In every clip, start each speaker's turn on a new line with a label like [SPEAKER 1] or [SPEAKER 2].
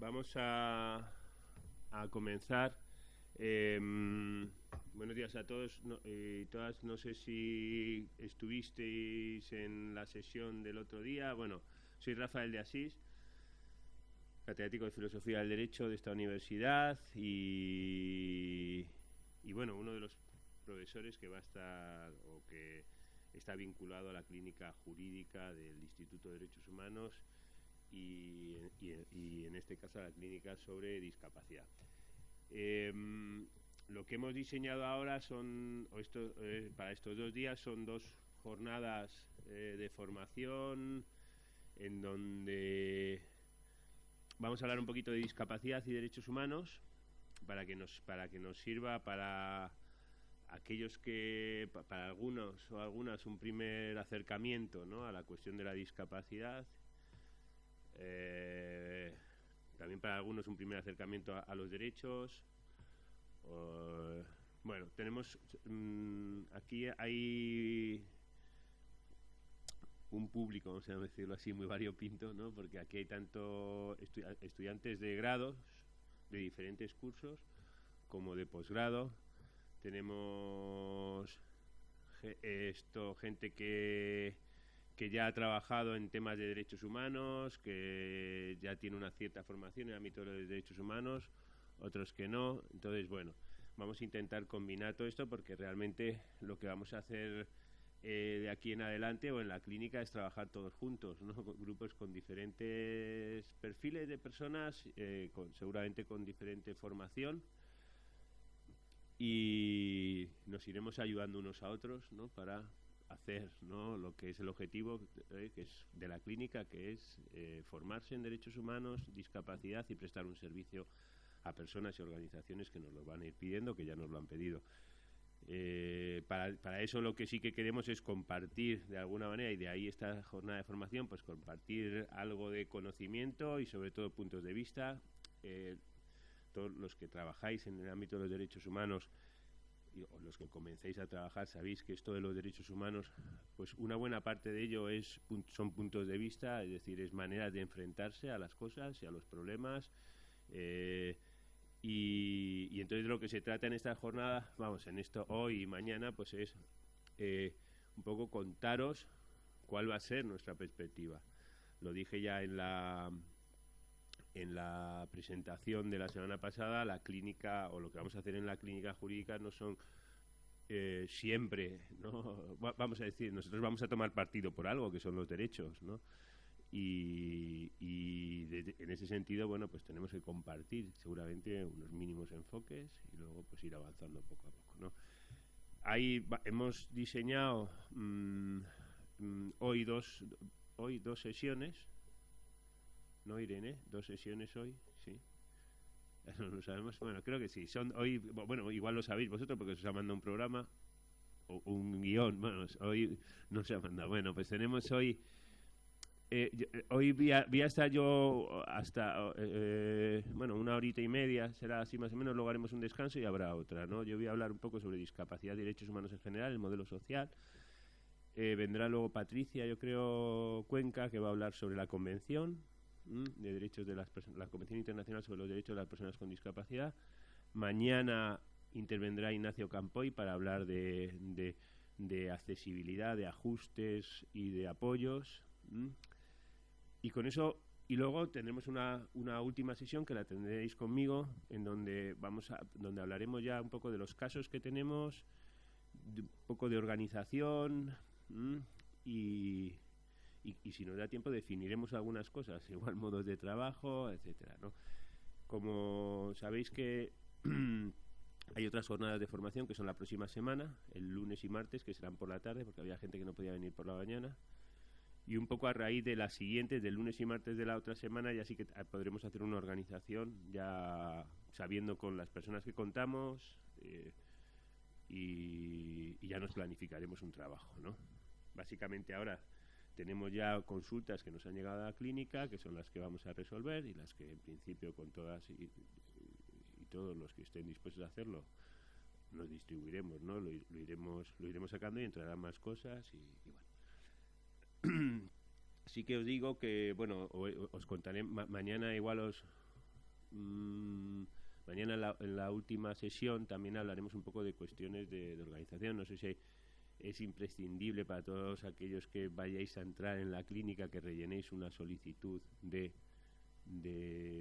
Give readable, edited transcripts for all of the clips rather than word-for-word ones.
[SPEAKER 1] Vamos a comenzar. Buenos días a todos y todas. No sé si estuvisteis en la sesión del otro día. Bueno, soy Rafael de Asís, catedrático de Filosofía del Derecho de esta universidad y bueno, uno de los profesores que va a estar o que está vinculado a la clínica jurídica del Instituto de Derechos Humanos y en este caso a la clínica sobre discapacidad. Lo que hemos diseñado ahora para estos 2 días son 2 jornadas de formación en donde vamos a hablar un poquito de discapacidad y derechos humanos para que nos sirva para aquellos que, para algunos o algunas, un primer acercamiento, ¿no?, a la cuestión de la discapacidad. También para algunos un primer acercamiento a los derechos. Bueno, tenemos aquí hay un público, vamos a decirlo así, muy variopinto, ¿no?, porque aquí hay tanto estudiantes de grados de diferentes cursos como de posgrado. Tenemos gente que ya ha trabajado en temas de derechos humanos, que ya tiene una cierta formación en el ámbito de los derechos humanos, otros que no. Entonces, bueno, vamos a intentar combinar todo esto porque realmente lo que vamos a hacer de aquí en adelante o en la clínica es trabajar todos juntos, ¿no?, grupos con diferentes perfiles de personas, seguramente con diferente formación, y nos iremos ayudando unos a otros, ¿no?, para hacer, ¿no?, lo que es el objetivo que es de la clínica, que es formarse en derechos humanos, discapacidad y prestar un servicio a personas y organizaciones que nos lo van a ir pidiendo, que ya nos lo han pedido. Para eso lo que sí que queremos es compartir de alguna manera, y de ahí esta jornada de formación, pues compartir algo de conocimiento y sobre todo puntos de vista. Todos los que trabajáis en el ámbito de los derechos humanos o los que comencéis a trabajar sabéis que esto de los derechos humanos, pues una buena parte de ello son puntos de vista, es decir, es maneras de enfrentarse a las cosas y a los problemas. Y entonces lo que se trata en esta jornada, vamos, en esto hoy y mañana, pues es un poco contaros cuál va a ser nuestra perspectiva. Lo dije ya en la presentación de la semana pasada. La clínica, o lo que vamos a hacer en la clínica jurídica, no son siempre, ¿no?, vamos a decir, nosotros vamos a tomar partido por algo, que son los derechos, ¿no?, y en ese sentido, bueno, pues tenemos que compartir seguramente unos mínimos enfoques y luego pues ir avanzando poco a poco, ¿no? Hemos diseñado hoy dos sesiones, ¿no, Irene? 2 sesiones hoy, sí. No lo sabemos. Bueno, creo que sí. Son hoy, bueno, igual lo sabéis vosotros porque os ha mandado un programa o un guión. Bueno, hoy no se ha mandado. Bueno, pues tenemos hoy. Hoy voy a estar yo hasta, bueno, 1 horita y media, será así más o menos. Luego haremos un descanso y habrá otra, ¿no? Yo voy a hablar un poco sobre discapacidad y derechos humanos en general, el modelo social. Vendrá luego Patricia, yo creo, Cuenca, que va a hablar sobre la Convención de Derechos de la Convención Internacional sobre los Derechos de las Personas con Discapacidad. Mañana intervendrá Ignacio Campoy para hablar de accesibilidad, de ajustes y de apoyos. Y con eso, y luego tendremos una última sesión que la tendréis conmigo, en donde hablaremos ya un poco de los casos que tenemos, un poco de organización, y si nos da tiempo definiremos algunas cosas, igual modos de trabajo, etcétera, ¿no? Como sabéis que hay otras jornadas de formación que son la próxima semana, el lunes y martes, que serán por la tarde, porque había gente que no podía venir por la mañana. Y un poco a raíz de las siguientes, del lunes y martes de la otra semana, ya sí que podremos hacer una organización, ya sabiendo con las personas que contamos, y ya nos planificaremos un trabajo, ¿no? Básicamente ahora tenemos ya consultas que nos han llegado a la clínica, que son las que vamos a resolver y las que en principio con todas y todos los que estén dispuestos a hacerlo nos distribuiremos, ¿no? Lo iremos sacando y entrarán más cosas y bueno. Sí que os digo que, bueno, os contaré mañana, igual os mañana en la última sesión también hablaremos un poco de cuestiones de organización. No sé si es imprescindible para todos aquellos que vayáis a entrar en la clínica que rellenéis una solicitud de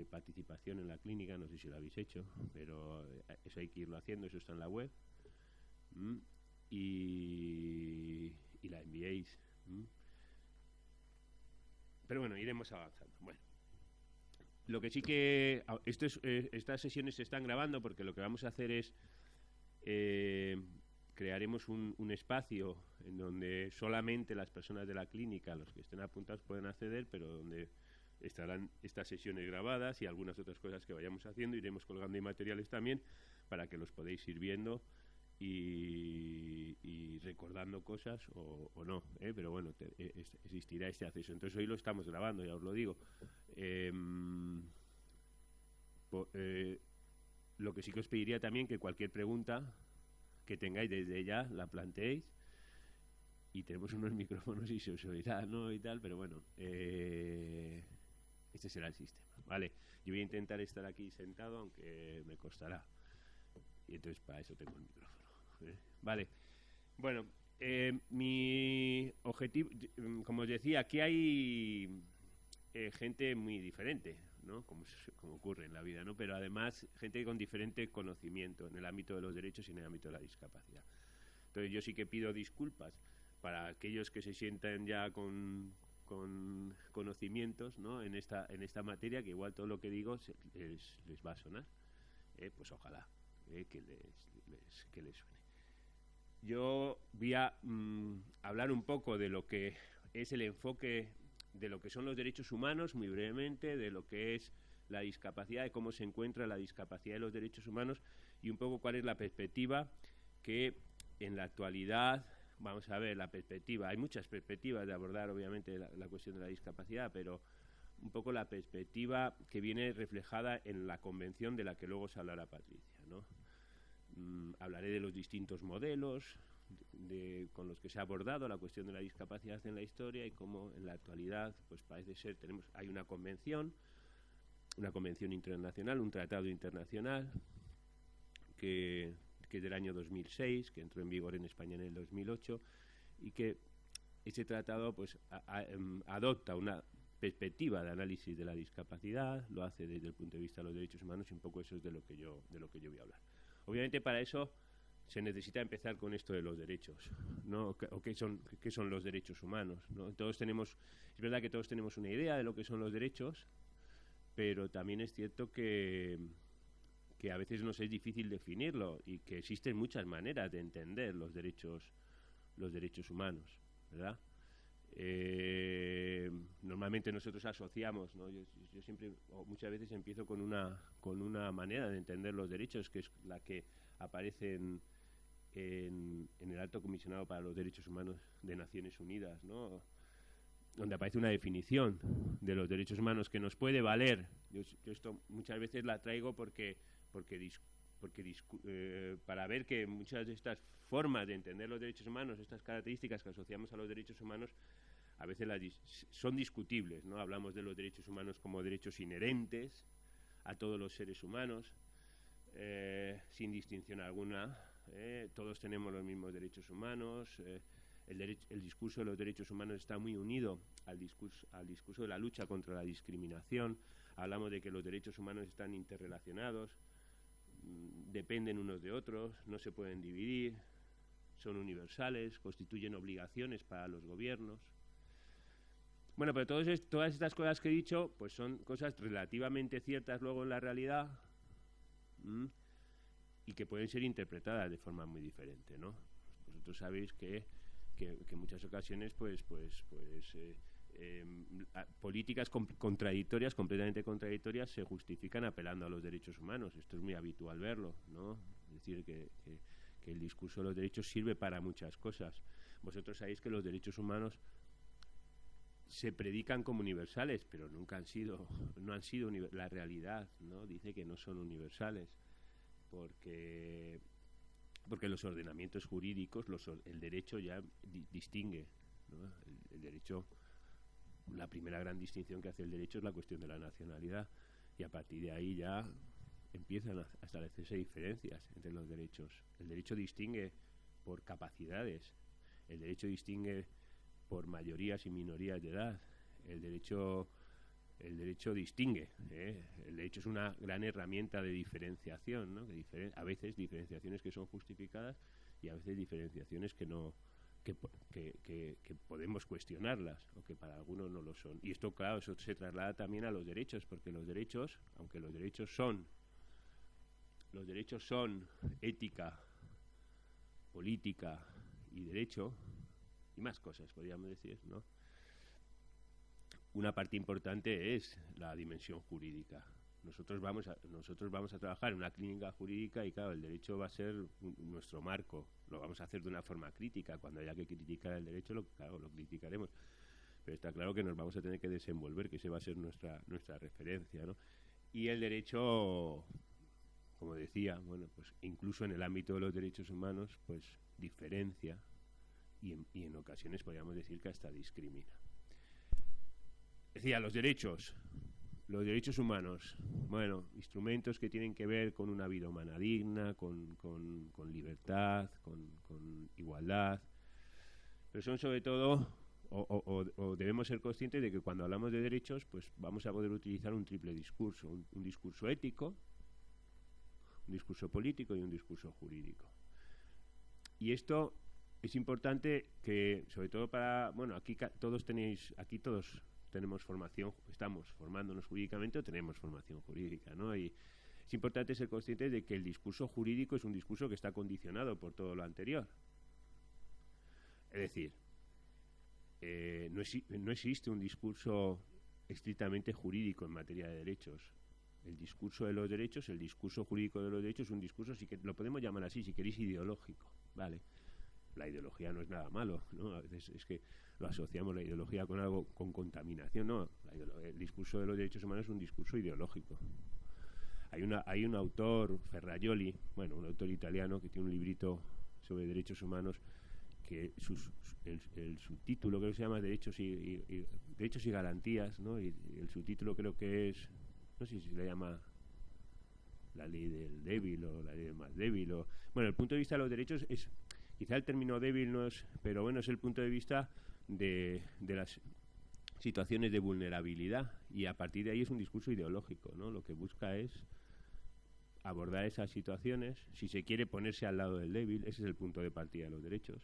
[SPEAKER 1] participación en la clínica. No sé si lo habéis hecho, pero eso hay que irlo haciendo, eso está en la web. Y la enviéis. Pero bueno, iremos avanzando. Bueno, lo que sí que estas sesiones se están grabando, porque lo que vamos a hacer es crearemos un espacio en donde solamente las personas de la clínica, los que estén apuntados, pueden acceder, pero donde estarán estas sesiones grabadas y algunas otras cosas que vayamos haciendo. Iremos colgando ahí materiales también para que los podéis ir viendo y recordando cosas o no, pero bueno, existirá este acceso. Entonces hoy lo estamos grabando, ya os lo digo. Lo que sí que os pediría también que cualquier pregunta que tengáis desde ya la planteéis, y tenemos unos micrófonos y se os oirá, ¿no? Y tal, pero bueno, este será el sistema, ¿vale? Yo voy a intentar estar aquí sentado, aunque me costará, y entonces para eso tengo el micrófono. Vale, bueno, mi objetivo, como os decía, aquí hay gente muy diferente, ¿no? Como ocurre en la vida, ¿no? Pero además gente con diferente conocimiento en el ámbito de los derechos y en el ámbito de la discapacidad. Entonces yo sí que pido disculpas para aquellos que se sientan ya con conocimientos, ¿no? en esta materia, que igual todo lo que digo les va a sonar, pues ojalá que les suene. Yo voy a hablar un poco de lo que es el enfoque de lo que son los derechos humanos, muy brevemente, de lo que es la discapacidad, de cómo se encuentra la discapacidad y los derechos humanos, y un poco cuál es la perspectiva que en la actualidad, vamos a ver, la perspectiva, hay muchas perspectivas de abordar obviamente la cuestión de la discapacidad, pero un poco la perspectiva que viene reflejada en la convención de la que luego se hablará Patricia, ¿no? Hablaré de los distintos modelos con los que se ha abordado la cuestión de la discapacidad en la historia y cómo en la actualidad pues parece ser hay una convención internacional, un tratado internacional que es del año 2006, que entró en vigor en España en el 2008, y que ese tratado pues adopta una perspectiva de análisis de la discapacidad, lo hace desde el punto de vista de los derechos humanos, y un poco eso es de lo que yo voy a hablar. Obviamente para eso se necesita empezar con esto de los derechos, ¿no? O qué son los derechos humanos, ¿no? Es verdad que todos tenemos una idea de lo que son los derechos, pero también es cierto que a veces nos es difícil definirlo y que existen muchas maneras de entender los derechos humanos, ¿verdad? Normalmente nosotros asociamos, ¿no? Yo siempre, o muchas veces empiezo con una manera de entender los derechos, que es la que aparece en el Alto Comisionado para los Derechos Humanos de Naciones Unidas, ¿no? Donde aparece una definición de los derechos humanos que nos puede valer. Yo esto muchas veces la traigo para ver que muchas de estas formas de entender los derechos humanos, estas características que asociamos a los derechos humanos, a veces son discutibles, ¿no? Hablamos de los derechos humanos como derechos inherentes a todos los seres humanos, sin distinción alguna. Todos tenemos los mismos derechos humanos. El discurso de los derechos humanos está muy unido al discurso de la lucha contra la discriminación. Hablamos de que los derechos humanos están interrelacionados, dependen unos de otros, no se pueden dividir, son universales, constituyen obligaciones para los gobiernos. Bueno, pero todas estas cosas que he dicho pues son cosas relativamente ciertas luego en la realidad, y que pueden ser interpretadas de forma muy diferente, ¿no? Vosotros sabéis que en muchas ocasiones políticas contradictorias, completamente contradictorias, se justifican apelando a los derechos humanos. Esto es muy habitual verlo, ¿no? Es decir, que el discurso de los derechos sirve para muchas cosas. Vosotros sabéis que los derechos humanos se predican como universales, pero no han sido la realidad, ¿no? Dice que no son universales porque los ordenamientos jurídicos, el derecho ya distingue, ¿no? El derecho, la primera gran distinción que hace el derecho es la cuestión de la nacionalidad. Y a partir de ahí ya empiezan a establecerse diferencias entre los derechos. El derecho distingue por capacidades, el derecho distingue por mayorías y minorías de edad, el derecho distingue, el derecho es una gran herramienta de diferenciación, ¿no? A veces diferenciaciones que son justificadas y a veces diferenciaciones que no, que podemos cuestionarlas o que para algunos no lo son. Y esto, claro, eso se traslada también a los derechos, porque los derechos, aunque los derechos son ética, política y derecho, y más cosas podríamos decir, ¿no? Una parte importante es la dimensión jurídica. Nosotros vamos a trabajar en una clínica jurídica y claro, el derecho va a ser nuestro marco. Lo vamos a hacer de una forma crítica. Cuando haya que criticar el derecho, claro, lo criticaremos. Pero está claro que nos vamos a tener que desenvolver, que ese va a ser nuestra referencia, ¿no? Y el derecho, como decía, bueno, pues incluso en el ámbito de los derechos humanos, pues diferencia y en ocasiones podríamos decir que hasta discrimina. Decía, los derechos humanos, bueno, instrumentos que tienen que ver con una vida humana digna, con libertad, con igualdad, pero son sobre todo, o debemos ser conscientes de que cuando hablamos de derechos, pues vamos a poder utilizar un triple discurso, un discurso ético, un discurso político y un discurso jurídico. Y esto es importante que, sobre todo para, bueno, aquí todos tenemos formación, estamos formándonos jurídicamente o tenemos formación jurídica, ¿no? Y es importante ser conscientes de que el discurso jurídico es un discurso que está condicionado por todo lo anterior. Es decir, no existe un discurso estrictamente jurídico en materia de derechos. El discurso de los derechos, el discurso jurídico de los derechos es un discurso, si que lo podemos llamar así, si queréis, ideológico, ¿vale? La ideología no es nada malo, ¿no? A veces es que lo asociamos la ideología con algo, con contaminación, no. El discurso de los derechos humanos es un discurso ideológico. Hay un autor, Ferrajoli, bueno, un autor italiano que tiene un librito sobre derechos humanos que el subtítulo creo que se llama Derechos y Garantías, ¿no? Y el subtítulo creo que es, no sé si se le llama la ley del débil o la ley del más débil. Bueno, el punto de vista de los derechos es, quizá el término débil no es, pero bueno, es el punto de vista de las situaciones de vulnerabilidad, y a partir de ahí es un discurso ideológico, ¿no? Lo que busca es abordar esas situaciones, si se quiere ponerse al lado del débil, ese es el punto de partida de los derechos.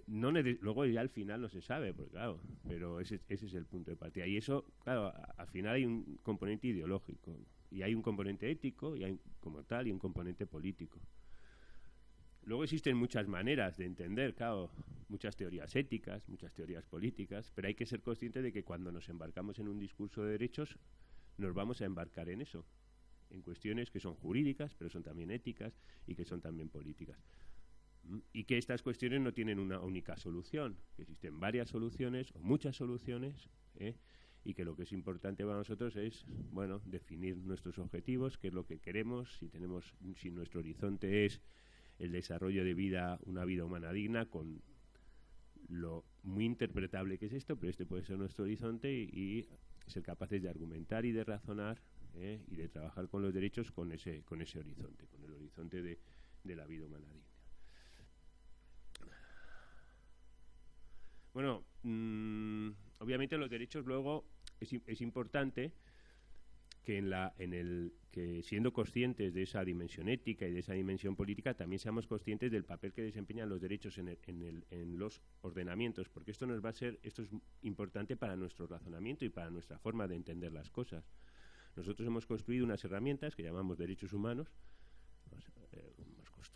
[SPEAKER 1] Luego ya al final no se sabe, porque claro, pero ese es el punto de partida. Y eso, claro, al final hay un componente ideológico, y hay un componente ético, y hay como tal, y un componente político. Luego existen muchas maneras de entender, claro, muchas teorías éticas, muchas teorías políticas, pero hay que ser conscientes de que cuando nos embarcamos en un discurso de derechos, nos vamos a embarcar en eso, en cuestiones que son jurídicas, pero son también éticas y que son también políticas. Y que estas cuestiones no tienen una única solución, que existen varias soluciones o muchas soluciones, y que lo que es importante para nosotros es, bueno, definir nuestros objetivos, qué es lo que queremos, si nuestro horizonte es el desarrollo de vida, una vida humana digna, con lo muy interpretable que es esto, pero este puede ser nuestro horizonte, y ser capaces de argumentar y de razonar, y de trabajar con los derechos con ese horizonte, con el horizonte de la vida humana digna. Bueno, obviamente los derechos luego es importante que siendo conscientes de esa dimensión ética y de esa dimensión política, también seamos conscientes del papel que desempeñan los derechos en los ordenamientos, porque esto es importante para nuestro razonamiento y para nuestra forma de entender las cosas. Nosotros hemos construido unas herramientas que llamamos derechos humanos.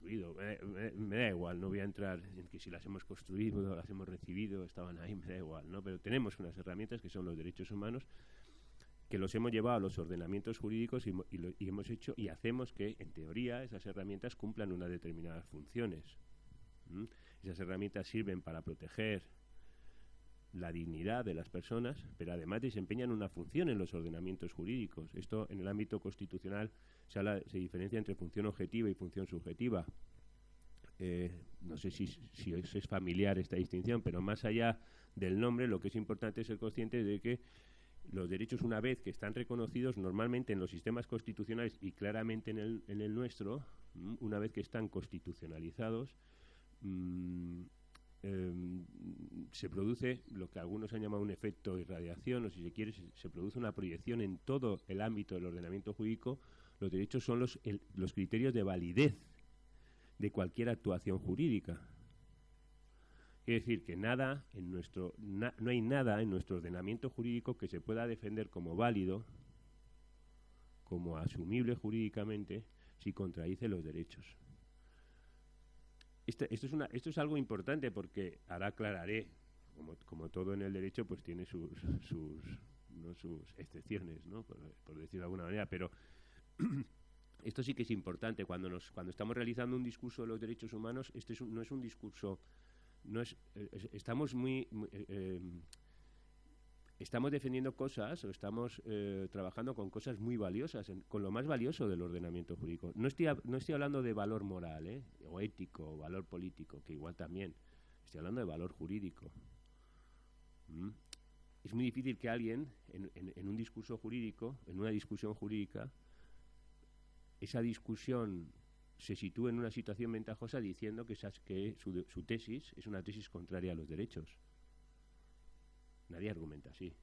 [SPEAKER 1] Me da igual, no voy a entrar en que si las hemos construido o las hemos recibido, estaban ahí, me da igual, ¿no? Pero tenemos unas herramientas que son los derechos humanos, que los hemos llevado a los ordenamientos jurídicos y hemos hecho y hacemos que, en teoría, esas herramientas cumplan unas determinadas funciones. Esas herramientas sirven para proteger la dignidad de las personas, pero además desempeñan una función en los ordenamientos jurídicos. Esto, en el ámbito constitucional, se diferencia entre función objetiva y función subjetiva. No sé si os es familiar esta distinción, pero más allá del nombre, lo que es importante es ser consciente de que los derechos, una vez que están reconocidos normalmente en los sistemas constitucionales y claramente en el nuestro, una vez que están constitucionalizados, se produce lo que algunos han llamado un efecto irradiación, o si se quiere, se produce una proyección en todo el ámbito del ordenamiento jurídico. Los derechos son los criterios de validez de cualquier actuación jurídica. Quiere decir que nada en no hay nada en nuestro ordenamiento jurídico que se pueda defender como válido, como asumible jurídicamente, si contradice los derechos. Esto es algo importante, porque ahora aclararé, como todo en el derecho, pues tiene sus excepciones, ¿no? Por decirlo de alguna manera, pero esto sí que es importante. Cuando estamos realizando un discurso de los derechos humanos, no es un discurso, estamos defendiendo cosas, o estamos trabajando con cosas muy valiosas, con lo más valioso del ordenamiento jurídico. No estoy hablando de valor moral, o ético, o valor político, que igual también. Estoy hablando de valor jurídico. Es muy difícil que alguien, en un discurso jurídico, en una discusión jurídica, esa discusión se sitúe en una situación ventajosa diciendo que su tesis es una tesis contraria a los derechos. Nadie argumenta así.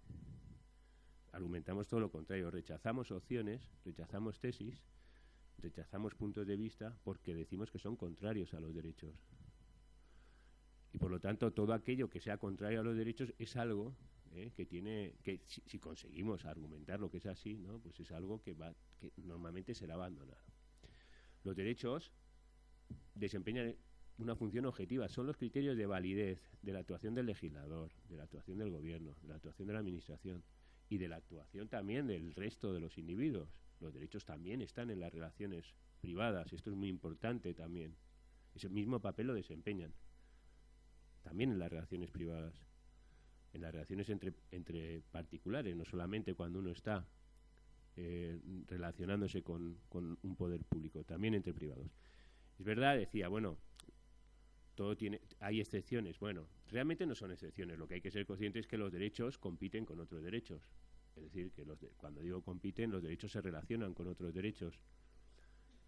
[SPEAKER 1] Argumentamos todo lo contrario. Rechazamos opciones, rechazamos tesis, rechazamos puntos de vista porque decimos que son contrarios a los derechos. Y por lo tanto, todo aquello que sea contrario a los derechos es algo que si conseguimos argumentar lo que es así, ¿no? Pues es algo que normalmente será abandonado. Los derechos desempeñan una función objetiva, son los criterios de validez de la actuación del legislador, de la actuación del gobierno, de la actuación de la administración y de la actuación también del resto de los individuos. Los derechos también están en las relaciones privadas, esto es muy importante también. Ese mismo papel lo desempeñan también en las relaciones privadas, en las relaciones entre particulares, no solamente cuando uno está relacionándose con un poder público, también entre privados. Es verdad, decía, bueno, hay excepciones. Bueno, realmente no son excepciones. Lo que hay que ser consciente es que los derechos compiten con otros derechos. Es decir, que cuando digo compiten, los derechos se relacionan con otros derechos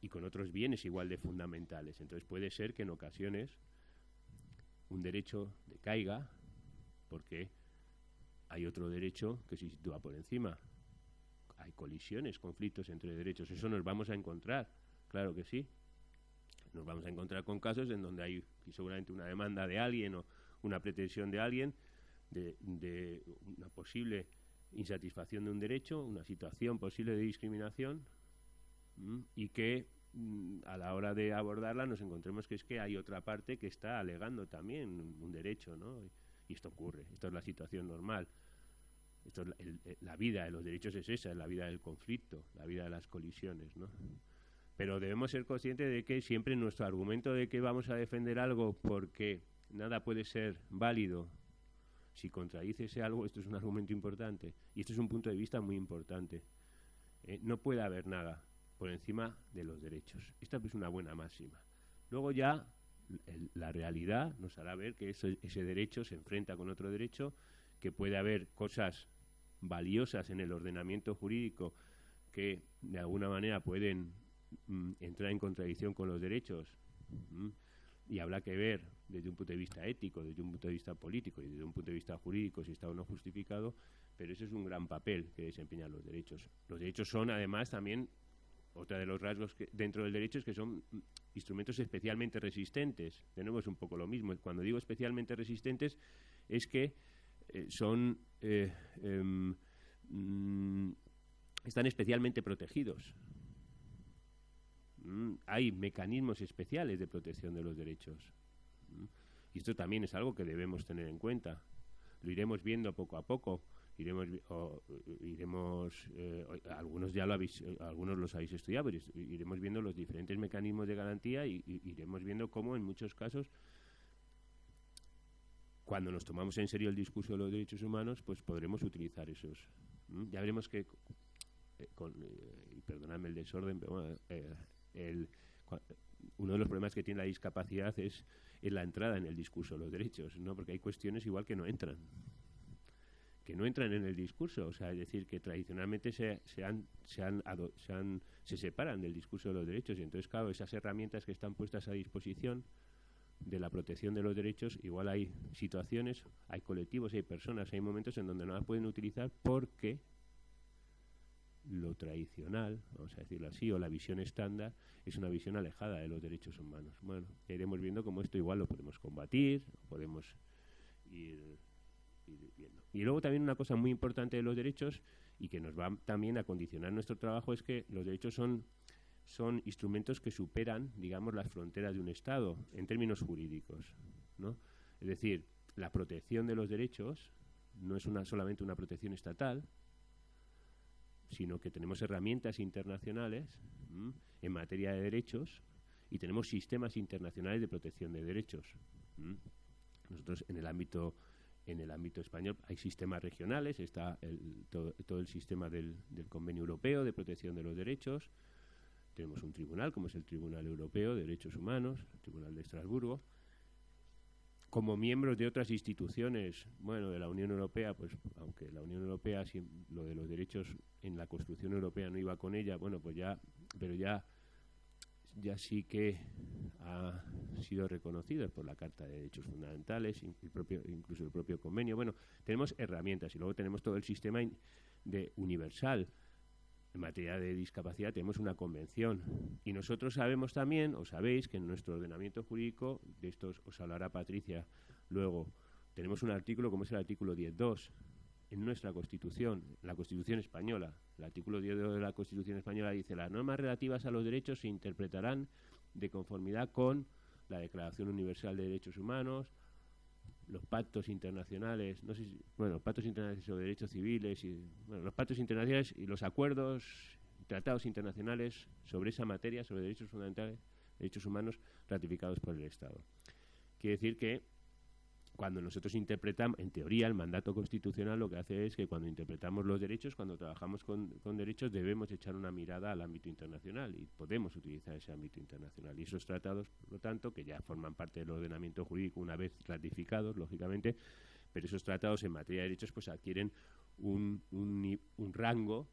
[SPEAKER 1] y con otros bienes igual de fundamentales. Entonces puede ser que en ocasiones un derecho decaiga porque hay otro derecho que se sitúa por encima. Hay colisiones, conflictos entre derechos. Eso nos vamos a encontrar, claro que sí. Nos vamos a encontrar con casos en donde hay seguramente una demanda de alguien o una pretensión de alguien de una posible insatisfacción de un derecho, una situación posible de discriminación, y que a la hora de abordarla nos encontremos que es que hay otra parte que está alegando también un derecho, ¿no? Y esto ocurre, esto es la situación normal. Esto es la vida de los derechos, es esa, es la vida del conflicto, la vida de las colisiones, ¿no? Pero debemos ser conscientes de que siempre nuestro argumento de que vamos a defender algo porque nada puede ser válido si contradice ese algo, esto es un argumento importante y esto es un punto de vista muy importante. No puede haber nada por encima de los derechos. Esta es una buena máxima. Luego ya la realidad nos hará ver que ese derecho se enfrenta con otro derecho, que puede haber cosas valiosas en el ordenamiento jurídico que de alguna manera pueden entrar en contradicción con los derechos, y habrá que ver desde un punto de vista ético, desde un punto de vista político y desde un punto de vista jurídico si está o no justificado, pero ese es un gran papel que desempeñan los derechos. Los derechos son además también, otra de los rasgos dentro del derecho es que son instrumentos especialmente resistentes. De nuevo es un poco lo mismo. Cuando digo especialmente resistentes es que están especialmente protegidos. Hay mecanismos especiales de protección de los derechos. Y esto también es algo que debemos tener en cuenta. Lo iremos viendo poco a poco. Algunos ya algunos los habéis estudiado, pero iremos viendo los diferentes mecanismos de garantía y iremos viendo cómo en muchos casos, cuando nos tomamos en serio el discurso de los derechos humanos, pues podremos utilizar esos. Ya veremos que, y perdonadme el desorden, pero bueno, uno de los problemas que tiene la discapacidad es la entrada en el discurso de los derechos, ¿no? Porque hay cuestiones igual que no entran, que no entran en el discurso, o sea, es decir, que tradicionalmente se separan del discurso de los derechos, y entonces, claro, esas herramientas que están puestas a disposición de la protección de los derechos, igual hay situaciones, hay colectivos, hay personas, hay momentos en donde no las pueden utilizar porque lo tradicional, vamos a decirlo así, o la visión estándar, es una visión alejada de los derechos humanos. Bueno, iremos viendo cómo esto igual lo podemos combatir, podemos ir viendo. Y luego también una cosa muy importante de los derechos, y que nos va también a condicionar nuestro trabajo, es que los derechos son instrumentos que superan, digamos, las fronteras de un Estado en términos jurídicos, ¿no? Es decir, la protección de los derechos no es solamente una protección estatal, sino que tenemos herramientas internacionales en materia de derechos, y tenemos sistemas internacionales de protección de derechos. Nosotros en el ámbito español hay sistemas regionales, está todo el sistema del Convenio Europeo de Protección de los Derechos. Tenemos un tribunal, como es el Tribunal Europeo de Derechos Humanos, el Tribunal de Estrasburgo. Como miembros de otras instituciones, bueno, de la Unión Europea, pues aunque la Unión Europea, lo de los derechos en la Constitución Europea no iba con ella, bueno, pues ya sí que ha sido reconocido por la Carta de Derechos Fundamentales, incluso el propio convenio. Bueno, tenemos herramientas, y luego tenemos todo el sistema universal. En materia de discapacidad tenemos una convención, y nosotros sabemos también, o sabéis, que en nuestro ordenamiento jurídico, de esto os hablará Patricia luego, tenemos un artículo como es el artículo 10.2 en nuestra Constitución, la Constitución española. El artículo 10.2 de la Constitución española dice: las normas relativas a los derechos se interpretarán de conformidad con la Declaración Universal de Derechos Humanos, los pactos internacionales, los pactos internacionales sobre derechos civiles, los pactos internacionales y los acuerdos, tratados internacionales sobre esa materia, sobre derechos fundamentales, derechos humanos, ratificados por el Estado. Quiere decir que cuando nosotros interpretamos, en teoría, el mandato constitucional lo que hace es que cuando interpretamos los derechos, cuando trabajamos con derechos, debemos echar una mirada al ámbito internacional, y podemos utilizar ese ámbito internacional. Y esos tratados, por lo tanto, que ya forman parte del ordenamiento jurídico una vez ratificados, lógicamente, pero esos tratados en materia de derechos pues adquieren un rango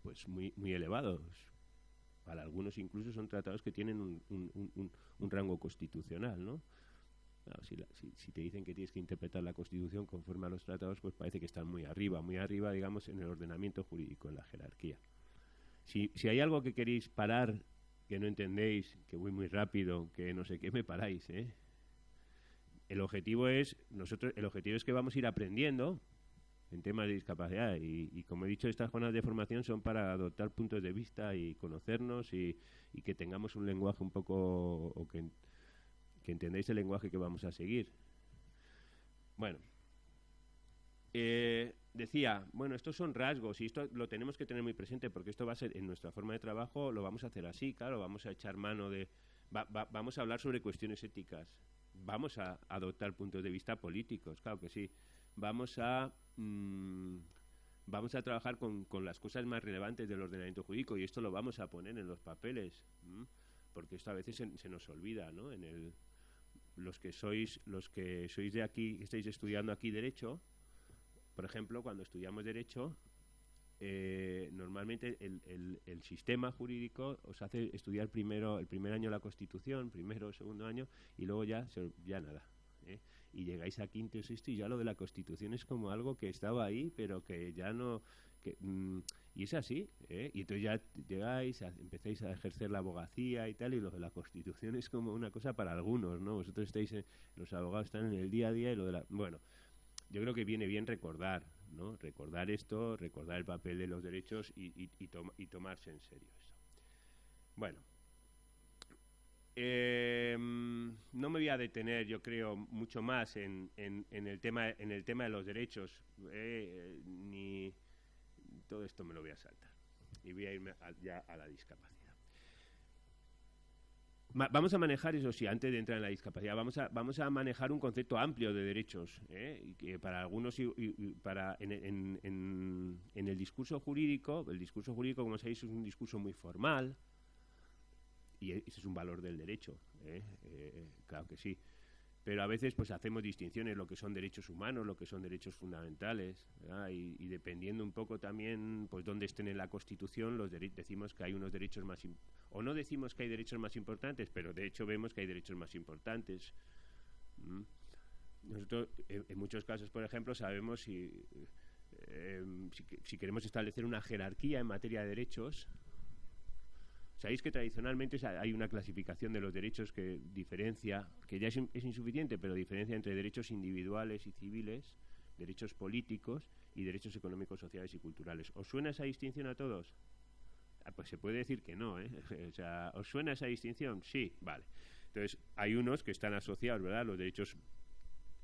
[SPEAKER 1] pues muy elevado. Para algunos incluso son tratados que tienen un rango constitucional, ¿no? Claro, si te dicen que tienes que interpretar la Constitución conforme a los tratados, pues parece que están muy arriba, digamos, en el ordenamiento jurídico, en la jerarquía. Si hay algo que queréis parar, que no entendéis, que voy muy rápido, que no sé qué, me paráis, ¿eh? El objetivo es que vamos a ir aprendiendo en temas de discapacidad, y como he dicho, estas jornadas de formación son para adoptar puntos de vista y conocernos, y que tengamos un lenguaje un poco, o que entendáis el lenguaje que vamos a seguir. Bueno, decía, bueno, estos son rasgos, y esto lo tenemos que tener muy presente, porque esto va a ser, en nuestra forma de trabajo, lo vamos a hacer así, claro, vamos a echar mano de... vamos a hablar sobre cuestiones éticas, vamos a adoptar puntos de vista políticos, claro que sí, vamos a trabajar con las cosas más relevantes del ordenamiento jurídico, y esto lo vamos a poner en los papeles, porque esto a veces se nos olvida, ¿no? Los que sois de aquí, estáis estudiando aquí Derecho, por ejemplo, cuando estudiamos Derecho, normalmente el sistema jurídico os hace estudiar primero, el primer año la Constitución, primero o segundo año, y luego ya nada, ¿eh? Y llegáis a quinto o sexto, y ya lo de la Constitución es como algo que estaba ahí, pero que ya no... y es así, ¿eh? Y entonces ya llegáis, empezáis a ejercer la abogacía y tal, y lo de la Constitución es como una cosa para algunos, ¿no? Vosotros los abogados están en el día a día, y lo de la... Bueno, yo creo que viene bien recordar, ¿no? Recordar esto, recordar el papel de los derechos, y tomarse en serio eso. Bueno, no me voy a detener, yo creo, mucho más en el tema de los derechos, ni todo esto me lo voy a saltar, y voy a irme ya a la discapacidad. Vamos a manejar, eso sí, antes de entrar en la discapacidad, vamos a manejar un concepto amplio de derechos, y que para algunos, en el discurso jurídico, como sabéis, es un discurso muy formal, y ese es un valor del derecho, claro que sí. pero a veces pues hacemos distinciones, lo que son derechos humanos, lo que son derechos fundamentales, ¿verdad? Y dependiendo un poco también pues dónde estén en la Constitución, decimos que hay unos derechos más o no decimos que hay derechos más importantes, pero de hecho vemos que hay derechos más importantes. Nosotros en muchos casos, por ejemplo, sabemos si queremos establecer una jerarquía en materia de derechos. Sabéis que tradicionalmente hay una clasificación de los derechos que diferencia, que ya es insuficiente, pero diferencia entre derechos individuales y civiles, derechos políticos y derechos económicos, sociales y culturales. ¿Os suena esa distinción a todos? Pues se puede decir que no, ¿eh? O sea, ¿os suena esa distinción? Sí, vale. Entonces, hay unos que están asociados, ¿verdad? Los derechos,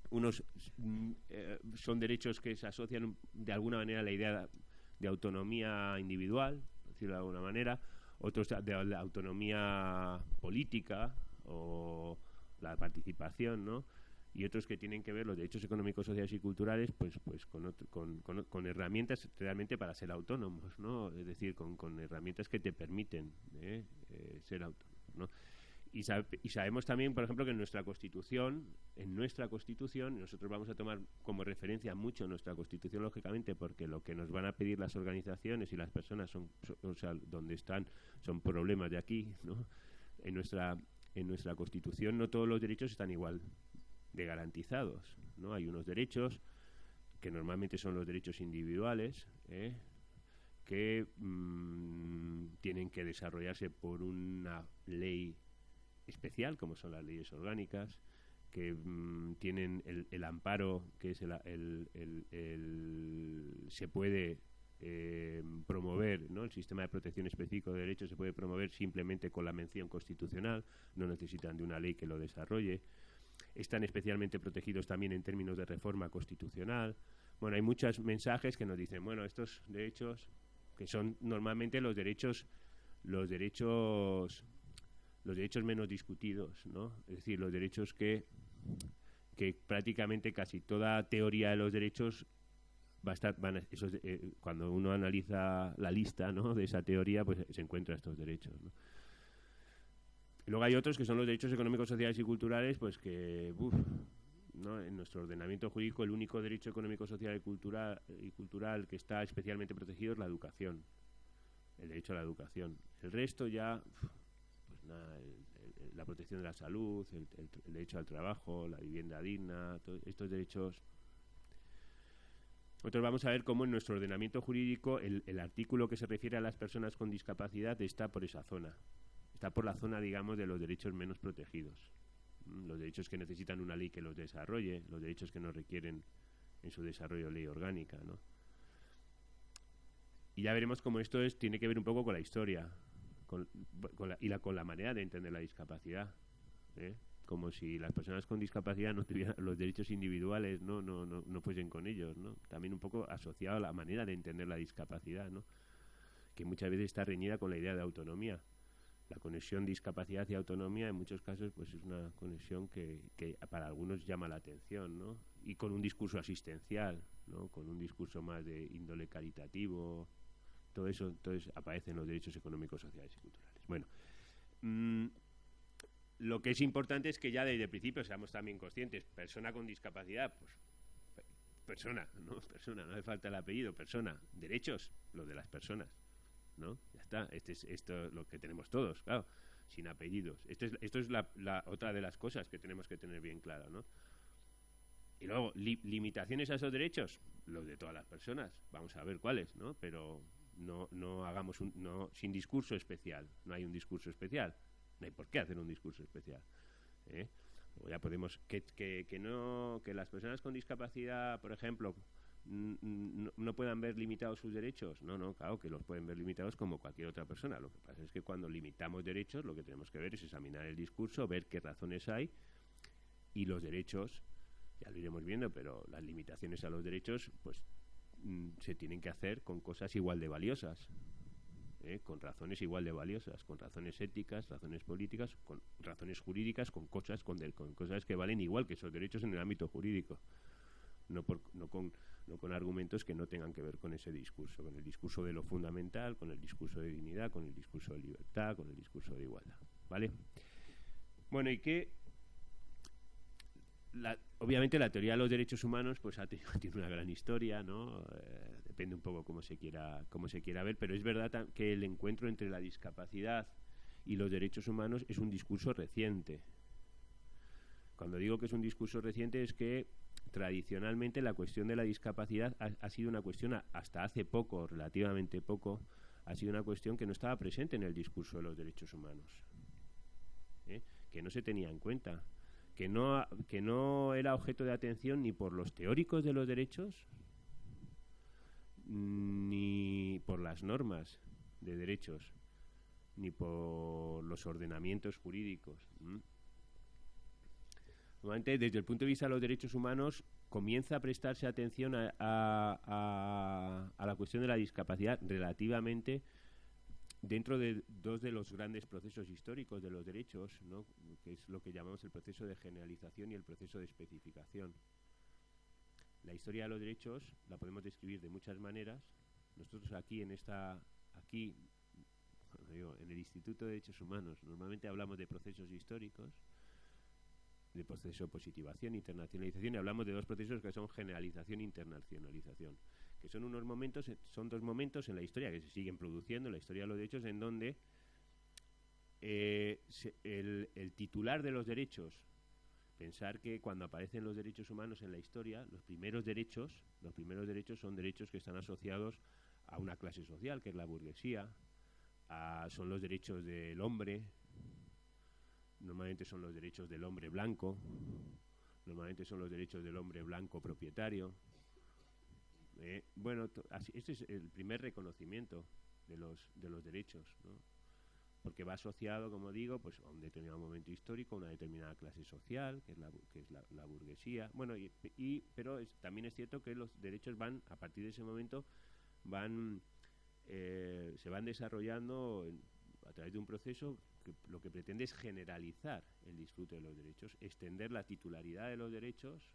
[SPEAKER 1] unos son derechos que se asocian de alguna manera a la idea de autonomía individual, por decirlo de alguna manera, otros de la autonomía política o la participación, ¿no? Y otros que tienen que ver los derechos económicos, sociales y culturales pues con herramientas realmente para ser autónomos, ¿no? Es decir, con herramientas que te permiten ser autónomos, ¿no? Y sabemos también, por ejemplo, que en nuestra Constitución, nosotros vamos a tomar como referencia mucho nuestra Constitución, lógicamente, porque lo que nos van a pedir las organizaciones y las personas o sea, donde están, son problemas de aquí, ¿no? En nuestra Constitución no todos los derechos están igual de garantizados, ¿no? Hay unos derechos que normalmente son los derechos individuales, que tienen que desarrollarse por una ley especial, como son las leyes orgánicas, que tienen el amparo, que es se puede promover, ¿no? El sistema de protección específico de derechos se puede promover simplemente con la mención constitucional, no necesitan de una ley que lo desarrolle. Están especialmente protegidos también en términos de reforma constitucional. Bueno, hay muchos mensajes que nos dicen, bueno, estos derechos, que son normalmente los derechos menos discutidos, ¿no? Es decir, los derechos que prácticamente casi toda teoría de los derechos va a estar, cuando uno analiza la lista, ¿no?, de esa teoría, pues se encuentra estos derechos, ¿no? Y luego hay otros que son los derechos económicos, sociales y culturales, pues que, ¿no? En nuestro ordenamiento jurídico el único derecho económico, social y cultural que está especialmente protegido es la educación, el derecho a la educación. El resto ya, pues nada, la protección de la salud, el derecho al trabajo, la vivienda digna, todos estos derechos. Nosotros vamos a ver cómo en nuestro ordenamiento jurídico el artículo que se refiere a las personas con discapacidad está por esa zona. Está por la zona, digamos, de los derechos menos protegidos. Los derechos que necesitan una ley que los desarrolle, los derechos que no requieren en su desarrollo ley orgánica, ¿no? Y ya veremos cómo esto tiene que ver un poco con la historia con la manera de entender la discapacidad, ¿eh? Como si las personas con discapacidad no tuvieran los derechos individuales, no fuesen con ellos, ¿no? También un poco asociado a la manera de entender la discapacidad, ¿no? Que muchas veces está reñida con la idea de autonomía. La conexión discapacidad y autonomía en muchos casos pues es una conexión que para algunos llama la atención, ¿no? Y con un discurso asistencial, ¿no? Con un discurso más de índole caritativo, todo eso, entonces aparecen los derechos económicos, sociales y culturales. Bueno, lo que es importante es que ya desde el principio seamos también conscientes, persona con discapacidad, pues persona, no hace falta el apellido, persona, derechos, los de las personas, ¿no? Ya está, esto es lo que tenemos todos, claro, sin apellidos. Esto es la otra de las cosas que tenemos que tener bien claro, ¿no? Y luego, limitaciones a esos derechos, los de todas las personas, vamos a ver cuáles, ¿no? Pero no hagamos sin discurso especial, no hay un discurso especial, no hay por qué hacer un discurso especial, ¿eh? O ya podemos que las personas con discapacidad, por ejemplo, no puedan ver limitados sus derechos. No, claro que los pueden ver limitados como cualquier otra persona. Lo que pasa es que cuando limitamos derechos, lo que tenemos que ver es examinar el discurso, ver qué razones hay, y los derechos, ya lo iremos viendo, pero las limitaciones a los derechos, pues se tienen que hacer con cosas igual de valiosas, con razones igual de valiosas, con razones éticas, razones políticas, con razones jurídicas, con cosas que valen igual que esos derechos en el ámbito jurídico. No con argumentos que no tengan que ver con ese discurso, con el discurso de lo fundamental, con el discurso de dignidad, con el discurso de libertad, con el discurso de igualdad, ¿vale? Bueno, y que Obviamente la teoría de los derechos humanos pues tiene una gran historia, ¿no? Depende un poco cómo se quiera ver, pero es verdad que el encuentro entre la discapacidad y los derechos humanos es un discurso reciente. Cuando digo que es un discurso reciente es que tradicionalmente la cuestión de la discapacidad ha sido una cuestión hasta hace poco, relativamente poco, ha sido una cuestión que no estaba presente en el discurso de los derechos humanos, que no se tenía en cuenta, que no era objeto de atención ni por los teóricos de los derechos ni por las normas de derechos ni por los ordenamientos jurídicos. Normalmente, desde el punto de vista de los derechos humanos, comienza a prestarse atención a la cuestión de la discapacidad relativamente dentro de dos de los grandes procesos históricos de los derechos, ¿no? Que es lo que llamamos el proceso de generalización y el proceso de especificación. La historia de los derechos la podemos describir de muchas maneras. Nosotros aquí en el Instituto de Derechos Humanos normalmente hablamos de procesos históricos, de proceso de positivación, internacionalización, y hablamos de dos procesos que son generalización e internacionalización, que son dos momentos en la historia que se siguen produciendo en la historia de los derechos, en donde el titular de los derechos, pensar que cuando aparecen los derechos humanos en la historia, los primeros derechos son derechos que están asociados a una clase social, que es la burguesía, son los derechos del hombre. Normalmente son los derechos del hombre blanco, normalmente son los derechos del hombre blanco propietario. Este es el primer reconocimiento de los derechos, ¿no? Porque va asociado, como digo, pues a un determinado momento histórico, a una determinada clase social, que es la burguesía. Bueno, pero también es cierto que los derechos van, a partir de ese momento, se van desarrollando a través de un proceso que lo que pretende es generalizar el disfrute de los derechos, extender la titularidad de los derechos,